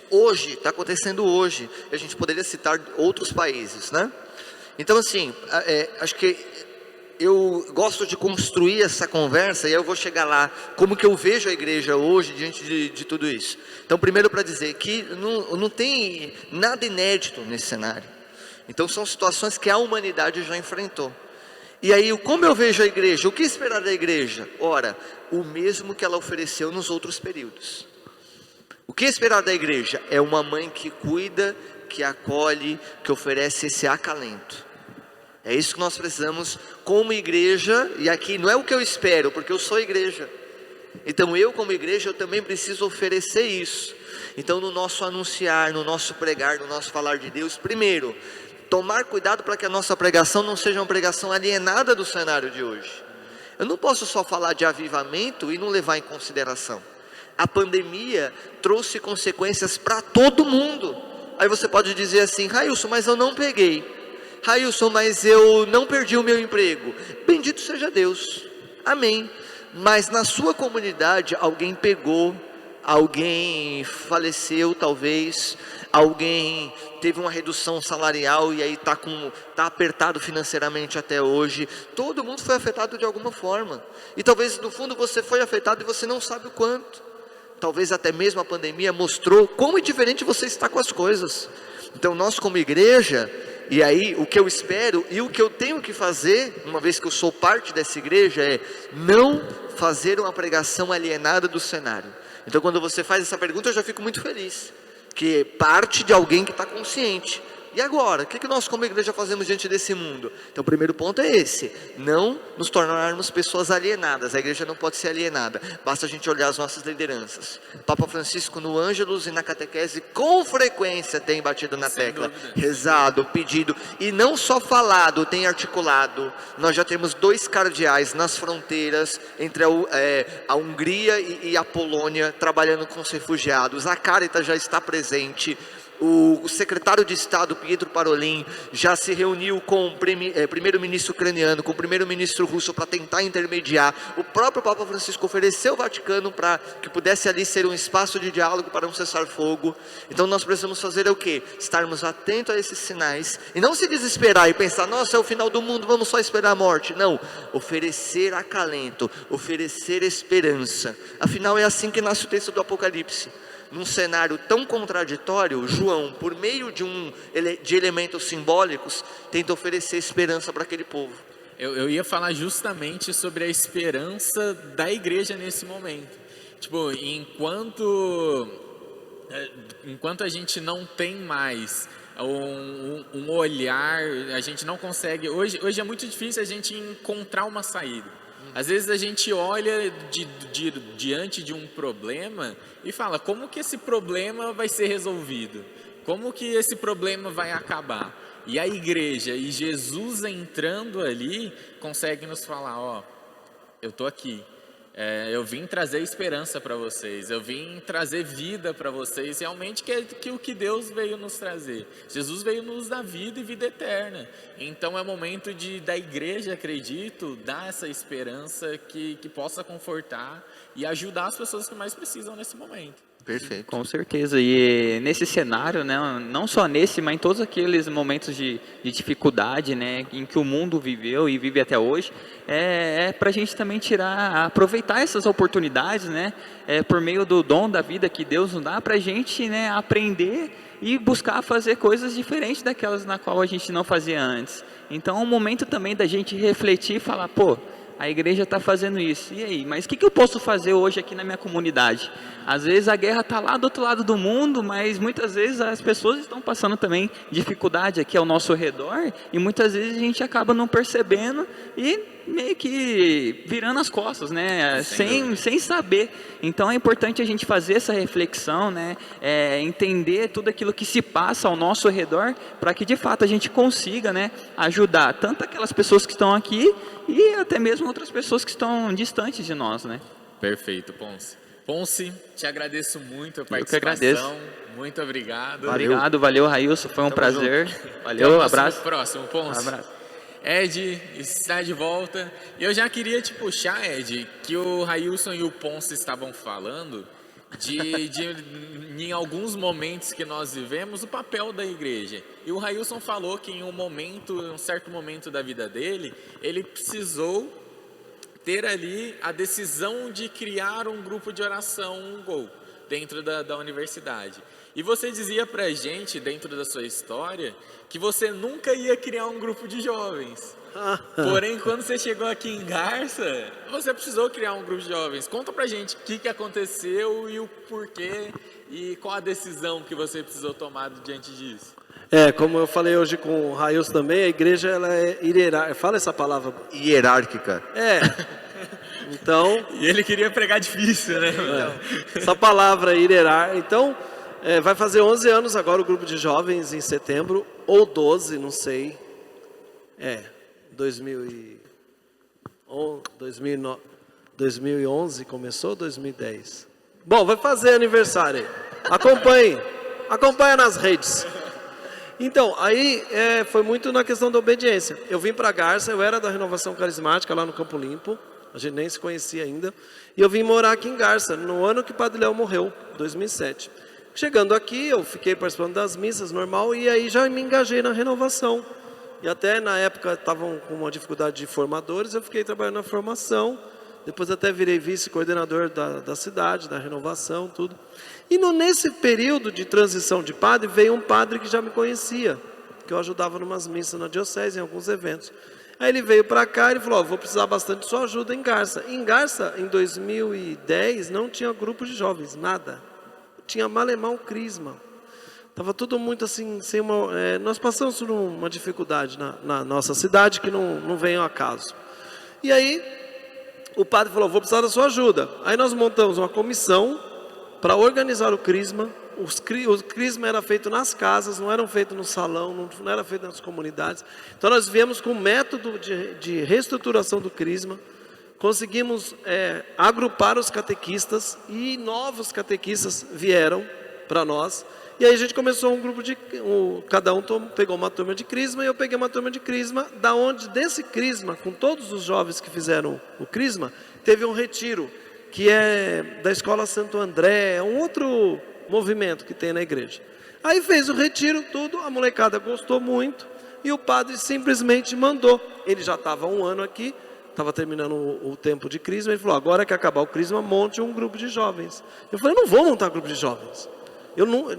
hoje, está acontecendo hoje. A gente poderia citar outros países, né? Então assim, acho que eu gosto de construir essa conversa, e eu vou chegar lá, como que eu vejo a igreja hoje diante de tudo isso. Então, primeiro, para dizer que não tem nada inédito nesse cenário. Então são situações que a humanidade já enfrentou. E aí, como eu vejo a igreja? O que esperar da igreja? Ora, o mesmo que ela ofereceu nos outros períodos. O que esperar da igreja? É uma mãe que cuida, que acolhe, que oferece esse acalento. É isso que nós precisamos como igreja. E aqui não é o que eu espero, porque eu sou igreja. Então eu, como igreja, eu também preciso oferecer isso. Então no nosso anunciar, no nosso pregar, no nosso falar de Deus, primeiro, tomar cuidado para que a nossa pregação não seja uma pregação alienada do cenário de hoje. Eu não posso só falar de avivamento e não levar em consideração. A pandemia trouxe consequências para todo mundo. Aí você pode dizer assim: Railson, mas eu não peguei. Railson, mas eu não perdi o meu emprego. Bendito seja Deus, amém. Mas na sua comunidade alguém pegou, alguém faleceu talvez, alguém teve uma redução salarial e aí está apertado financeiramente até hoje. Todo mundo foi afetado de alguma forma. E talvez no fundo você foi afetado e você não sabe o quanto. Talvez até mesmo a pandemia mostrou como indiferente você está com as coisas. Então nós como igreja, e aí o que eu espero e o que eu tenho que fazer, uma vez que eu sou parte dessa igreja, é não fazer uma pregação alienada do cenário. Então quando você faz essa pergunta eu já fico muito feliz, que parte de alguém que está consciente. E agora, o que nós como igreja fazemos diante desse mundo? Então o primeiro ponto é esse: não nos tornarmos pessoas alienadas. A igreja não pode ser alienada, basta a gente olhar as nossas lideranças. Papa Francisco no Ângelus e na catequese com frequência tem batido na tecla, rezado, pedido, e não só falado, tem articulado. Nós já temos 2 cardeais nas fronteiras entre a Hungria e a Polônia, trabalhando com os refugiados. A Caritas já está presente. O secretário de Estado, Pietro Parolin, já se reuniu com o primeiro-ministro ucraniano, com o primeiro-ministro russo para tentar intermediar. O próprio Papa Francisco ofereceu ao Vaticano para que pudesse ali ser um espaço de diálogo para um cessar-fogo. Então nós precisamos fazer o quê? Estarmos atentos a esses sinais e não se desesperar e pensar: nossa, é o final do mundo, vamos só esperar a morte. Não, oferecer acalento, oferecer esperança. Afinal é assim que nasce o texto do Apocalipse. Num cenário tão contraditório, João, por meio de elementos simbólicos, tenta oferecer esperança para aquele povo. Eu ia falar justamente sobre a esperança da igreja nesse momento. Tipo, enquanto a gente não tem mais um olhar, a gente não consegue... Hoje é muito difícil a gente encontrar uma saída. Às vezes a gente olha diante de um problema e fala: como que esse problema vai ser resolvido? Como que esse problema vai acabar? E a igreja e Jesus entrando ali consegue nos falar: ó, eu estou aqui. Eu vim trazer esperança para vocês, eu vim trazer vida para vocês, realmente que o que Deus veio nos trazer. Jesus veio nos dar vida e vida eterna. Então é momento da igreja, acredito, dar essa esperança que possa confortar e ajudar as pessoas que mais precisam nesse momento. Perfeito. Com certeza, e nesse cenário, né, não só nesse, mas em todos aqueles momentos de dificuldade, né, em que o mundo viveu e vive até hoje, é para a gente também aproveitar essas oportunidades, né, por meio do dom da vida que Deus nos dá, para a gente, né, aprender e buscar fazer coisas diferentes daquelas na qual a gente não fazia antes. Então é um momento também da gente refletir e falar: pô, a igreja está fazendo isso, e aí? Mas o que eu posso fazer hoje aqui na minha comunidade? Às vezes a guerra está lá do outro lado do mundo, mas muitas vezes as pessoas estão passando também dificuldade aqui ao nosso redor, e muitas vezes a gente acaba não percebendo e meio que virando as costas, né? Sem saber. Então é importante a gente fazer essa reflexão, né? Entender tudo aquilo que se passa ao nosso redor, para que de fato a gente consiga, né, ajudar tanto aquelas pessoas que estão aqui e até mesmo outras pessoas que estão distantes de nós, né? Perfeito, Ponce. Ponce, te agradeço muito a participação. Eu que agradeço. Muito obrigado. Valeu, Railson, foi um prazer. Valeu, abraço. Próximo, Ponce. Abraço. Ed está de volta. E eu já queria te puxar, Ed, que o Railson e o Ponce estavam falando em alguns momentos que nós vivemos, o papel da igreja. E o Railson falou que em um certo momento da vida dele, ele precisou ter ali a decisão de criar um grupo de oração, um GOL, dentro da universidade. E você dizia pra gente, dentro da sua história, que você nunca ia criar um grupo de jovens. Porém, quando você chegou aqui em Garça, você precisou criar um grupo de jovens. Conta pra gente o que aconteceu e o porquê e qual a decisão que você precisou tomar diante disso. Como eu falei hoje com o Railson também, a igreja ela é hierárquica. Fala essa palavra. Hierárquica. Então... E ele queria pregar difícil, né? Essa palavra hierárquica. Então, vai fazer 11 anos agora o grupo de jovens em setembro, ou 12, não sei. 2011, 2011 começou, 2010. Bom, vai fazer aniversário aí. Acompanhe nas redes. Então, aí foi muito na questão da obediência. Eu vim para Garça, eu era da Renovação Carismática lá no Campo Limpo, a gente nem se conhecia ainda, e eu vim morar aqui em Garça, no ano que o Padre Léo morreu, 2007. Chegando aqui, eu fiquei participando das missas, normal, e aí já me engajei na renovação. E até na época estavam com uma dificuldade de formadores, eu fiquei trabalhando na formação, depois até virei vice-coordenador da cidade, da renovação, tudo. E nesse período de transição de padre, veio um padre que já me conhecia, que eu ajudava em umas missas na diocese, em alguns eventos. Aí ele veio para cá e falou, vou precisar bastante de sua ajuda em Garça. Em Garça, em 2010, não tinha grupo de jovens, nada. Tinha malemar crisma. Estava tudo muito assim, sem nós passamos por uma dificuldade na nossa cidade que não vem ao acaso. E aí, o padre falou, vou precisar da sua ajuda. Aí nós montamos uma comissão para organizar o crisma. O crisma era feito nas casas, não era feito no salão, não era feito nas comunidades. Então nós viemos com um método de reestruturação do crisma. Conseguimos agrupar os catequistas e novos catequistas vieram para nós. E aí a gente começou um grupo cada um pegou uma turma de crisma e eu peguei uma turma de crisma, desse crisma, com todos os jovens que fizeram o crisma, teve um retiro, que é da Escola Santo André, um outro movimento que tem na igreja. Aí fez o retiro, tudo, a molecada gostou muito e o padre simplesmente mandou. Ele já estava 1 ano aqui, estava terminando o tempo de crisma, ele falou, agora que acabar o crisma, monte um grupo de jovens. Eu falei, não vou montar grupo de jovens.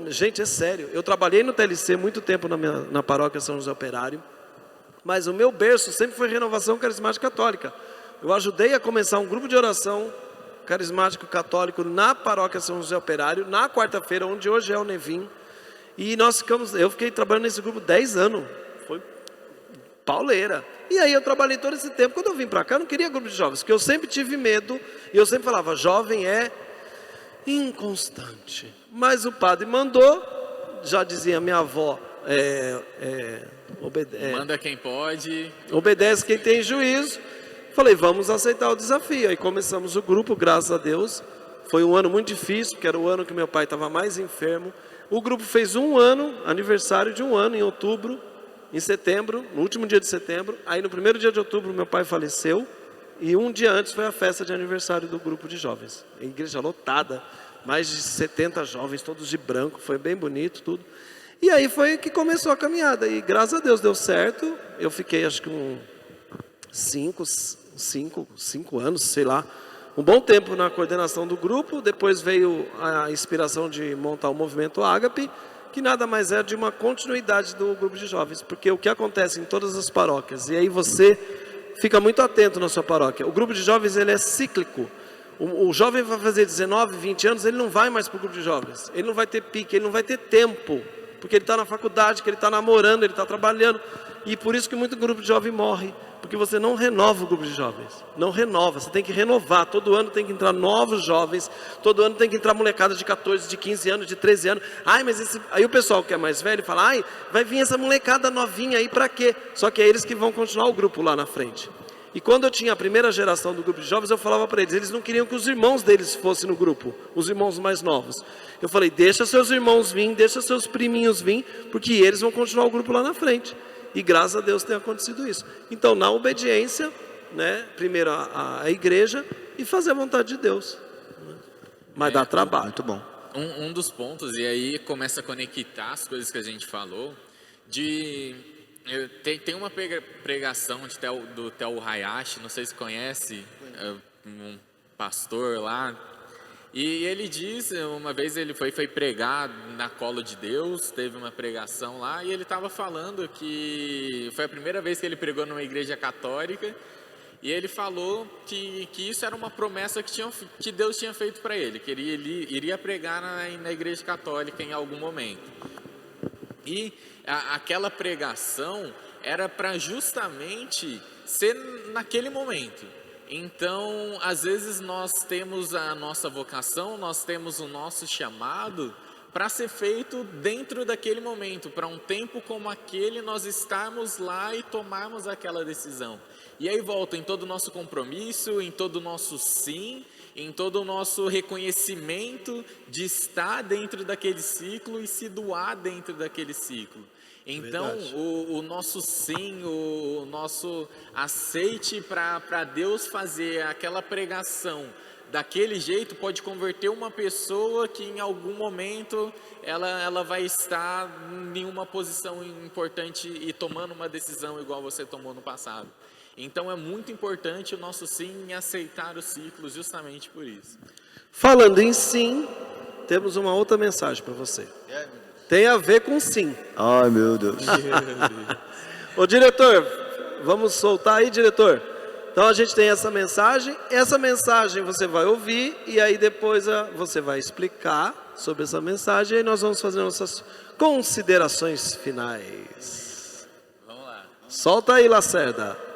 Gente, é sério, eu trabalhei no TLC muito tempo na paróquia São José Operário, mas o meu berço sempre foi Renovação Carismática Católica. Eu ajudei a começar um grupo de oração carismático católico na paróquia São José Operário, na quarta-feira, onde hoje é o Nevim, e eu fiquei trabalhando nesse grupo 10 anos, foi pauleira. E aí eu trabalhei todo esse tempo. Quando eu vim para cá, eu não queria grupo de jovens, porque eu sempre tive medo, e eu sempre falava, jovem é inconstante. Mas o padre mandou, já dizia minha avó, manda quem pode, obedece quem tem juízo. Falei, vamos aceitar o desafio. Aí começamos o grupo, graças a Deus. Foi um ano muito difícil, porque era o ano que meu pai estava mais enfermo. O grupo fez 1 ano, aniversário de 1 ano, em outubro, em setembro, no último dia de setembro. Aí no primeiro dia de outubro meu pai faleceu. E 1 dia antes foi a festa de aniversário do grupo de jovens. A igreja lotada, mais de 70 jovens, todos de branco, foi bem bonito tudo. E aí foi que começou a caminhada. E graças a Deus deu certo. Eu fiquei acho que 5 anos, sei lá, um bom tempo na coordenação do grupo. Depois veio a inspiração de montar o movimento Ágape, que nada mais é de uma continuidade do grupo de jovens, porque o que acontece em todas as paróquias, e aí você fica muito atento na sua paróquia, o grupo de jovens ele é cíclico. O jovem vai fazer 19, 20 anos, ele não vai mais para o grupo de jovens, ele não vai ter pique, ele não vai ter tempo, porque ele está na faculdade, que ele está namorando, ele está trabalhando, e por isso que muito grupo de jovem morre, porque você não renova o grupo de jovens, não renova, você tem que renovar, todo ano tem que entrar novos jovens, todo ano tem que entrar molecada de 14, de 15 anos, de 13 anos, aí o pessoal que é mais velho fala, vai vir essa molecada novinha aí para quê? Só que é eles que vão continuar o grupo lá na frente. E quando eu tinha a primeira geração do grupo de jovens, eu falava para eles não queriam que os irmãos deles fossem no grupo, os irmãos mais novos. Eu falei, deixa seus irmãos vir, deixa seus priminhos vir, porque eles vão continuar o grupo lá na frente. E graças a Deus tem acontecido isso. Então, na obediência, né, primeiro a igreja e fazer a vontade de Deus. Né? Mas dá trabalho. Muito bom. Um dos pontos, e aí começa a conectar as coisas que a gente falou, tem uma pregação do Theo Hayashi, não sei se conhece, um pastor lá, e ele diz, uma vez ele foi pregar na Colo de Deus, teve uma pregação lá, e ele estava falando que foi a primeira vez que ele pregou numa igreja católica, e ele falou que isso era uma promessa que Deus tinha feito para ele, que ele iria pregar na igreja católica em algum momento. E aquela pregação era para justamente ser naquele momento. Então, às vezes nós temos a nossa vocação, nós temos o nosso chamado para ser feito dentro daquele momento, para um tempo como aquele nós estarmos lá e tomarmos aquela decisão. E aí volta em todo o nosso compromisso, em todo o nosso sim, em todo o nosso reconhecimento de estar dentro daquele ciclo e se doar dentro daquele ciclo. Então, o nosso sim, o nosso aceite para Deus fazer aquela pregação daquele jeito pode converter uma pessoa que em algum momento ela vai estar em uma posição importante e tomando uma decisão igual você tomou no passado. Então é muito importante o nosso sim em aceitar o ciclo justamente por isso. Falando em sim, temos uma outra mensagem para você. Tem a ver com sim. Ai, meu Deus. Ô diretor, vamos soltar aí, diretor. Então a gente tem essa mensagem você vai ouvir e aí depois você vai explicar sobre essa mensagem e aí nós vamos fazer nossas considerações finais. Vamos lá. Solta aí, Lacerda.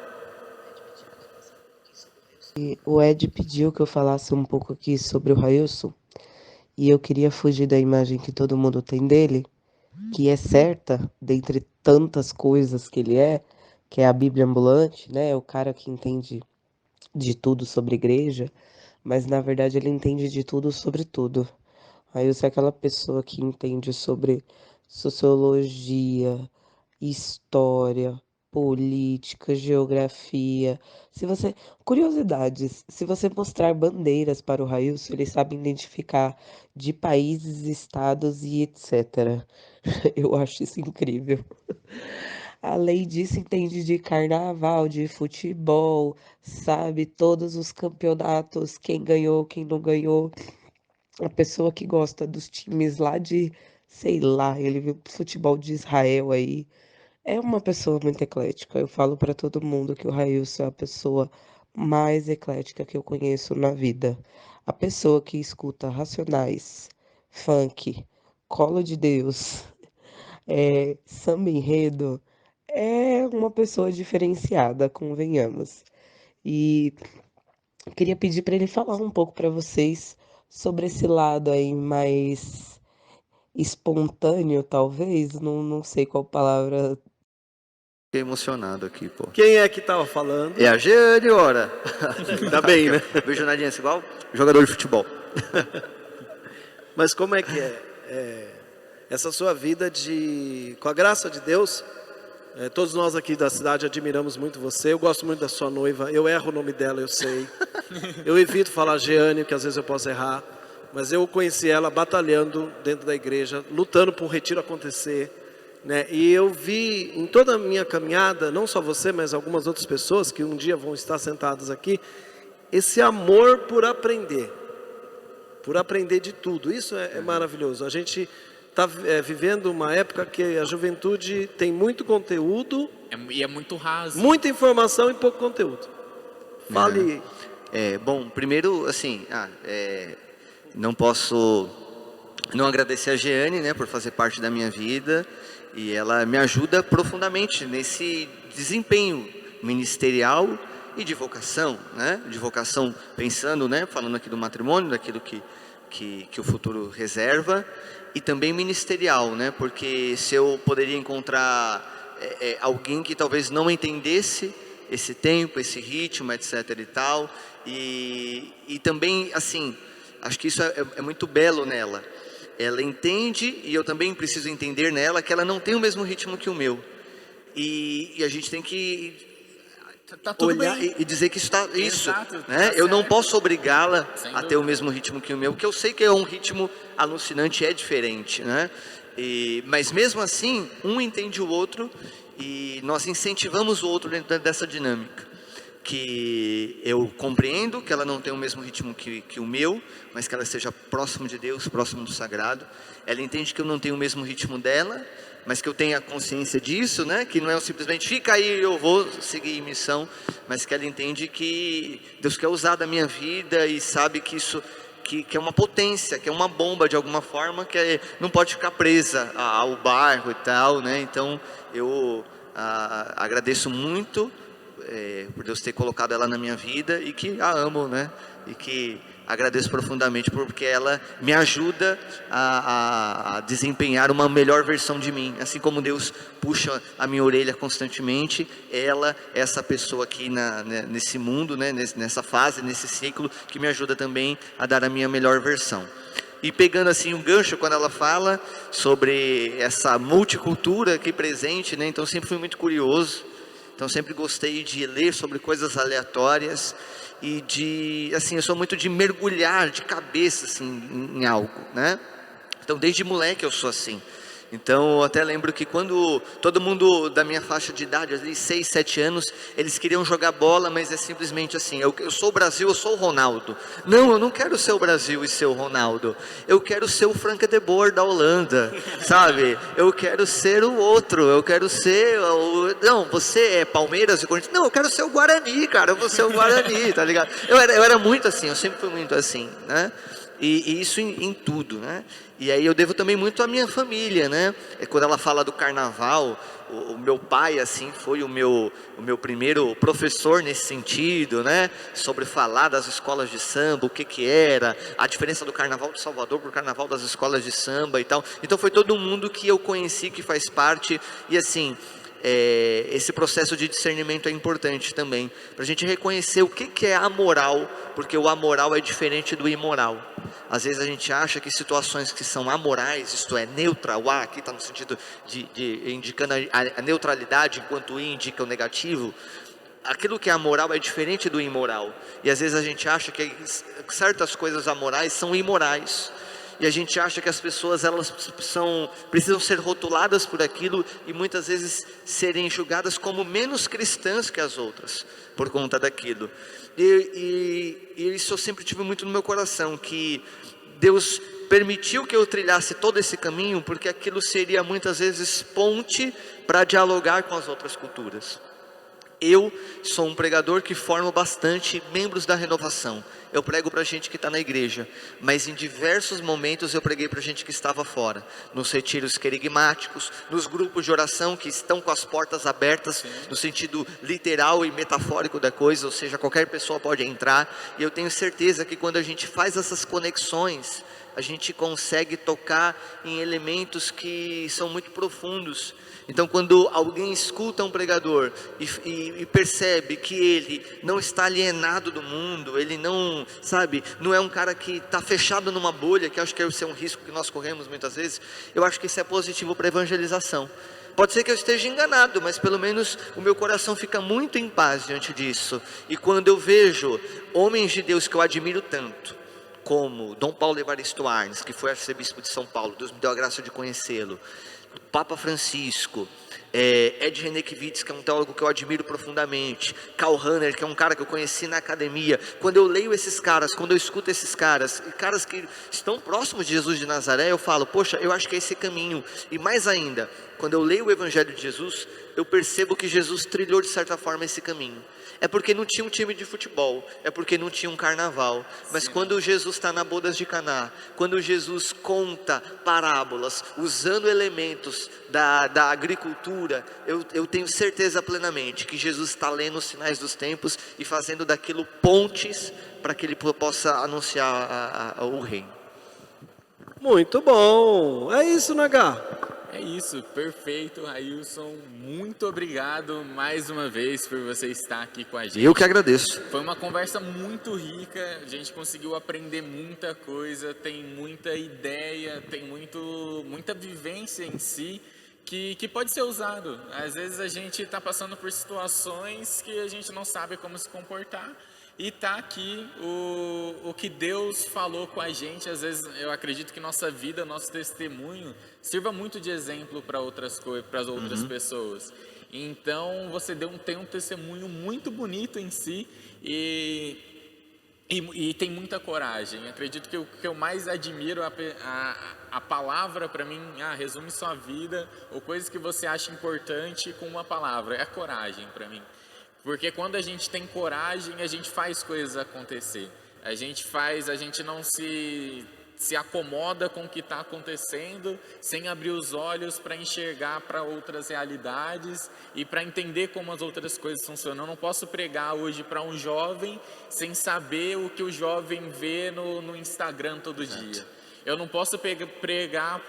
O Ed pediu que eu falasse um pouco aqui sobre o Railson e eu queria fugir da imagem que todo mundo tem dele, que é certa, dentre tantas coisas que ele é, que é a Bíblia ambulante, né? É o cara que entende de tudo sobre igreja, mas na verdade ele entende de tudo sobre tudo. Railson é aquela pessoa que entende sobre sociologia, história, política, geografia. Curiosidades, se você mostrar bandeiras para o Railson, ele sabe identificar de países, estados e etc. Eu acho isso incrível. Além disso, entende de carnaval, de futebol, sabe todos os campeonatos, quem ganhou, quem não ganhou. A pessoa que gosta dos times lá de, sei lá, ele viu futebol de Israel aí. É uma pessoa muito eclética. Eu falo pra todo mundo que o Railson é a pessoa mais eclética que eu conheço na vida. A pessoa que escuta Racionais, funk, Colo de Deus, samba enredo, é uma pessoa diferenciada, convenhamos. E queria pedir para ele falar um pouco para vocês sobre esse lado aí mais espontâneo, talvez, não sei qual palavra. Fiquei emocionado aqui, pô. Quem é que estava falando? É a Jeane, ora. Tá bem, né? Vejo nadinha igual jogador de futebol. Mas como é que essa sua vida com a graça de Deus, todos nós aqui da cidade admiramos muito você, eu gosto muito da sua noiva, eu erro o nome dela, eu sei. Eu evito falar Jeane, porque às vezes eu posso errar, mas eu conheci ela batalhando dentro da igreja, lutando para um retiro acontecer, né? E eu vi em toda a minha caminhada, não só você, mas algumas outras pessoas que um dia vão estar sentadas aqui, esse amor por aprender de tudo. Isso é maravilhoso. A gente está vivendo uma época que a juventude tem muito conteúdo e é muito raso, muita informação e pouco conteúdo. Fale. Bom, primeiro, assim, não posso não agradecer a Jeane, né, por fazer parte da minha vida, e ela me ajuda profundamente nesse desempenho ministerial e de vocação, né? De vocação pensando, né? Falando aqui do matrimônio, daquilo que o futuro reserva, e também ministerial, né? Porque se eu poderia encontrar alguém que talvez não entendesse esse tempo, esse ritmo, etc e tal, e também, assim, acho que isso é muito belo nela. Ela entende, e eu também preciso entender nela, que ela não tem o mesmo ritmo que o meu. E a gente tem que olhar e dizer que está isso. Exato, né? tá Eu não certo. posso obrigá-la Sem a ter dúvida. o mesmo ritmo que o meu, porque eu sei que é um ritmo alucinante, é diferente, né? Mas mesmo assim, um entende o outro e nós incentivamos o outro dentro dessa dinâmica. Que eu compreendo que ela não tem o mesmo ritmo que o meu, mas que ela esteja próximo de Deus, próximo do sagrado. Ela entende que eu não tenho o mesmo ritmo dela, mas que eu tenha consciência disso, né? Que não é simplesmente fica aí, eu vou seguir em missão, mas que ela entende que Deus quer usar da minha vida e sabe que isso que é uma potência, que é uma bomba de alguma forma, que não pode ficar presa ao bairro e tal, né? Então eu agradeço muito por Deus ter colocado ela na minha vida e que a amo, né? E que agradeço profundamente porque ela me ajuda a desempenhar uma melhor versão de mim, assim como Deus puxa a minha orelha constantemente, ela é essa pessoa aqui nesse mundo, né, nessa fase, nesse ciclo, que me ajuda também a dar a minha melhor versão. E pegando assim um gancho quando ela fala sobre essa multicultura aqui presente, né, então sempre fui muito curioso, então sempre gostei de ler sobre coisas aleatórias e assim, eu sou muito de mergulhar de cabeça assim em algo, né? Então desde moleque eu sou assim. Então eu até lembro que quando todo mundo da minha faixa de idade, ali 6, 7 anos, eles queriam jogar bola, mas é simplesmente assim, eu sou o Brasil, eu sou o Ronaldo. Não, eu não quero ser o Brasil e ser o Ronaldo, eu quero ser o Frank de Boer da Holanda, sabe? Eu quero ser o outro, eu quero ser o... Não, você é Palmeiras e Corinthians? Não, eu quero ser o Guarani, cara, eu vou ser o Guarani, tá ligado? Eu era muito assim, eu sempre fui muito assim, né? E isso em tudo, né? E aí eu devo também muito à minha família, né? Quando ela fala do carnaval, o meu pai, assim, foi o meu primeiro professor nesse sentido, né? Sobre falar das escolas de samba, o que era, a diferença do carnaval de Salvador para o carnaval das escolas de samba e tal. Então foi todo mundo que eu conheci, que faz parte, e assim... esse processo de discernimento é importante também, para a gente reconhecer o que é amoral, porque o amoral é diferente do imoral. Às vezes a gente acha que situações que são amorais, isto é, neutra, o A aqui está no sentido de indicando a neutralidade, enquanto o I indica o negativo, aquilo que é amoral é diferente do imoral, e às vezes a gente acha que certas coisas amorais são imorais, e a gente acha que as pessoas elas precisam ser rotuladas por aquilo e muitas vezes serem julgadas como menos cristãs que as outras por conta daquilo. E isso eu sempre tive muito no meu coração, que Deus permitiu que eu trilhasse todo esse caminho, porque aquilo seria muitas vezes ponte para dialogar com as outras culturas. Eu sou um pregador que formo bastante membros da renovação. Eu prego para gente que está na igreja, mas em diversos momentos eu preguei para gente que estava fora, nos retiros querigmáticos, nos grupos de oração que estão com as portas abertas, no sentido literal e metafórico da coisa, ou seja, qualquer pessoa pode entrar, e eu tenho certeza que quando a gente faz essas conexões, a gente consegue tocar em elementos que são muito profundos. Então quando alguém escuta um pregador e percebe que ele não está alienado do mundo, ele não, sabe, não é um cara que está fechado numa bolha, que acho que esse é um risco que nós corremos muitas vezes, eu acho que isso é positivo para a evangelização. Pode ser que eu esteja enganado, mas pelo menos o meu coração fica muito em paz diante disso. E quando eu vejo homens de Deus que eu admiro tanto, como Dom Paulo Evaristo Arnes, que foi arcebispo de São Paulo, Deus me deu a graça de conhecê-lo, Papa Francisco, Ed Renekiewicz, que é um teólogo que eu admiro profundamente, Karl Rahner, que é um cara que eu conheci na academia. Quando eu leio esses caras, quando eu escuto esses caras, e caras que estão próximos de Jesus de Nazaré, eu falo, poxa, eu acho que é esse caminho. E mais ainda, quando eu leio o Evangelho de Jesus, eu percebo que Jesus trilhou de certa forma esse caminho. É porque não tinha um time de futebol, é porque não tinha um carnaval, mas quando Jesus está na bodas de Caná, quando Jesus conta parábolas, usando elementos da agricultura, eu tenho certeza plenamente que Jesus está lendo os sinais dos tempos e fazendo daquilo pontes para que ele possa anunciar o reino. Muito bom, é isso, Nagá. É isso, perfeito, Railson, muito obrigado mais uma vez por você estar aqui com a gente. Eu que agradeço. Foi uma conversa muito rica, a gente conseguiu aprender muita coisa, tem muita ideia, tem muita vivência em si, que pode ser usado. Às vezes a gente está passando por situações que a gente não sabe como se comportar, e está aqui o que Deus falou com a gente. Às vezes eu acredito que nossa vida, nosso testemunho sirva muito de exemplo para outras coisas, para as outras pessoas. Então você tem um testemunho muito bonito em si e tem muita coragem. Acredito que o que eu mais admiro, a palavra para mim, resume sua vida, ou coisas que você acha importante com uma palavra, é a coragem para mim. Porque quando a gente tem coragem, a gente faz coisas acontecer. A gente não se se acomoda com o que está acontecendo, sem abrir os olhos para enxergar para outras realidades e para entender como as outras coisas funcionam. Eu não posso pregar hoje para um jovem sem saber o que o jovem vê no Instagram todo dia. Eu não posso pregar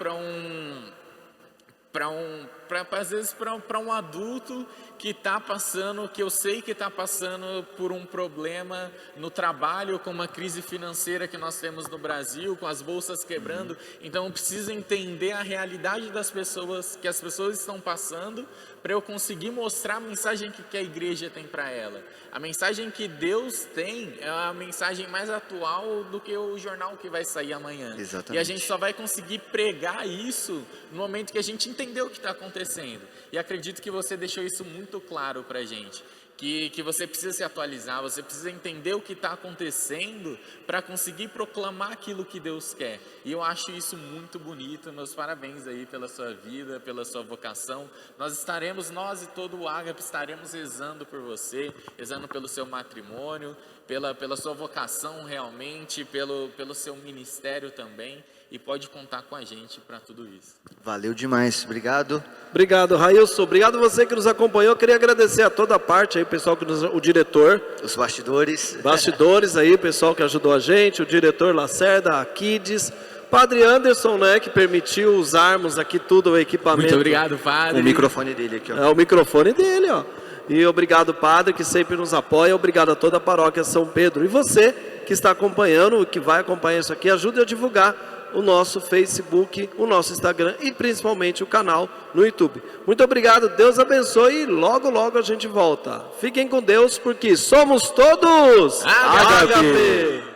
às vezes para um adulto que está passando, que eu sei que está passando por um problema no trabalho, com uma crise financeira que nós temos no Brasil, com as bolsas quebrando. Então eu preciso entender a realidade das pessoas, que as pessoas estão passando, para eu conseguir mostrar a mensagem que a igreja tem para ela. A mensagem que Deus tem é a mensagem mais atual do que o jornal que vai sair amanhã. Exatamente. E a gente só vai conseguir pregar isso no momento que a gente entender o que está acontecendo. E acredito que você deixou isso muito claro para a gente. Que você precisa se atualizar, você precisa entender o que está acontecendo para conseguir proclamar aquilo que Deus quer. E eu acho isso muito bonito. Meus parabéns aí pela sua vida, pela sua vocação. Nós e todo o Ágape estaremos rezando por você, rezando pelo seu matrimônio, pela sua vocação realmente, pelo seu ministério também. E pode contar com a gente para tudo isso. Valeu demais, obrigado. Obrigado, Railson. Obrigado a você que nos acompanhou. Eu queria agradecer a toda a parte aí, pessoal, o diretor. Os bastidores. Bastidores aí, o pessoal que ajudou a gente, o diretor Lacerda, a Kids, Padre Anderson, né, que permitiu usarmos aqui tudo o equipamento. Muito obrigado, Padre. O microfone dele aqui, ó. É o microfone dele, ó. E obrigado, Padre, que sempre nos apoia. Obrigado a toda a paróquia São Pedro. E você que está acompanhando, que vai acompanhar isso aqui, ajude a divulgar o nosso Facebook, o nosso Instagram e principalmente o canal no YouTube. Muito obrigado, Deus abençoe e logo, logo a gente volta. Fiquem com Deus, porque somos todos Ágape. Ágape.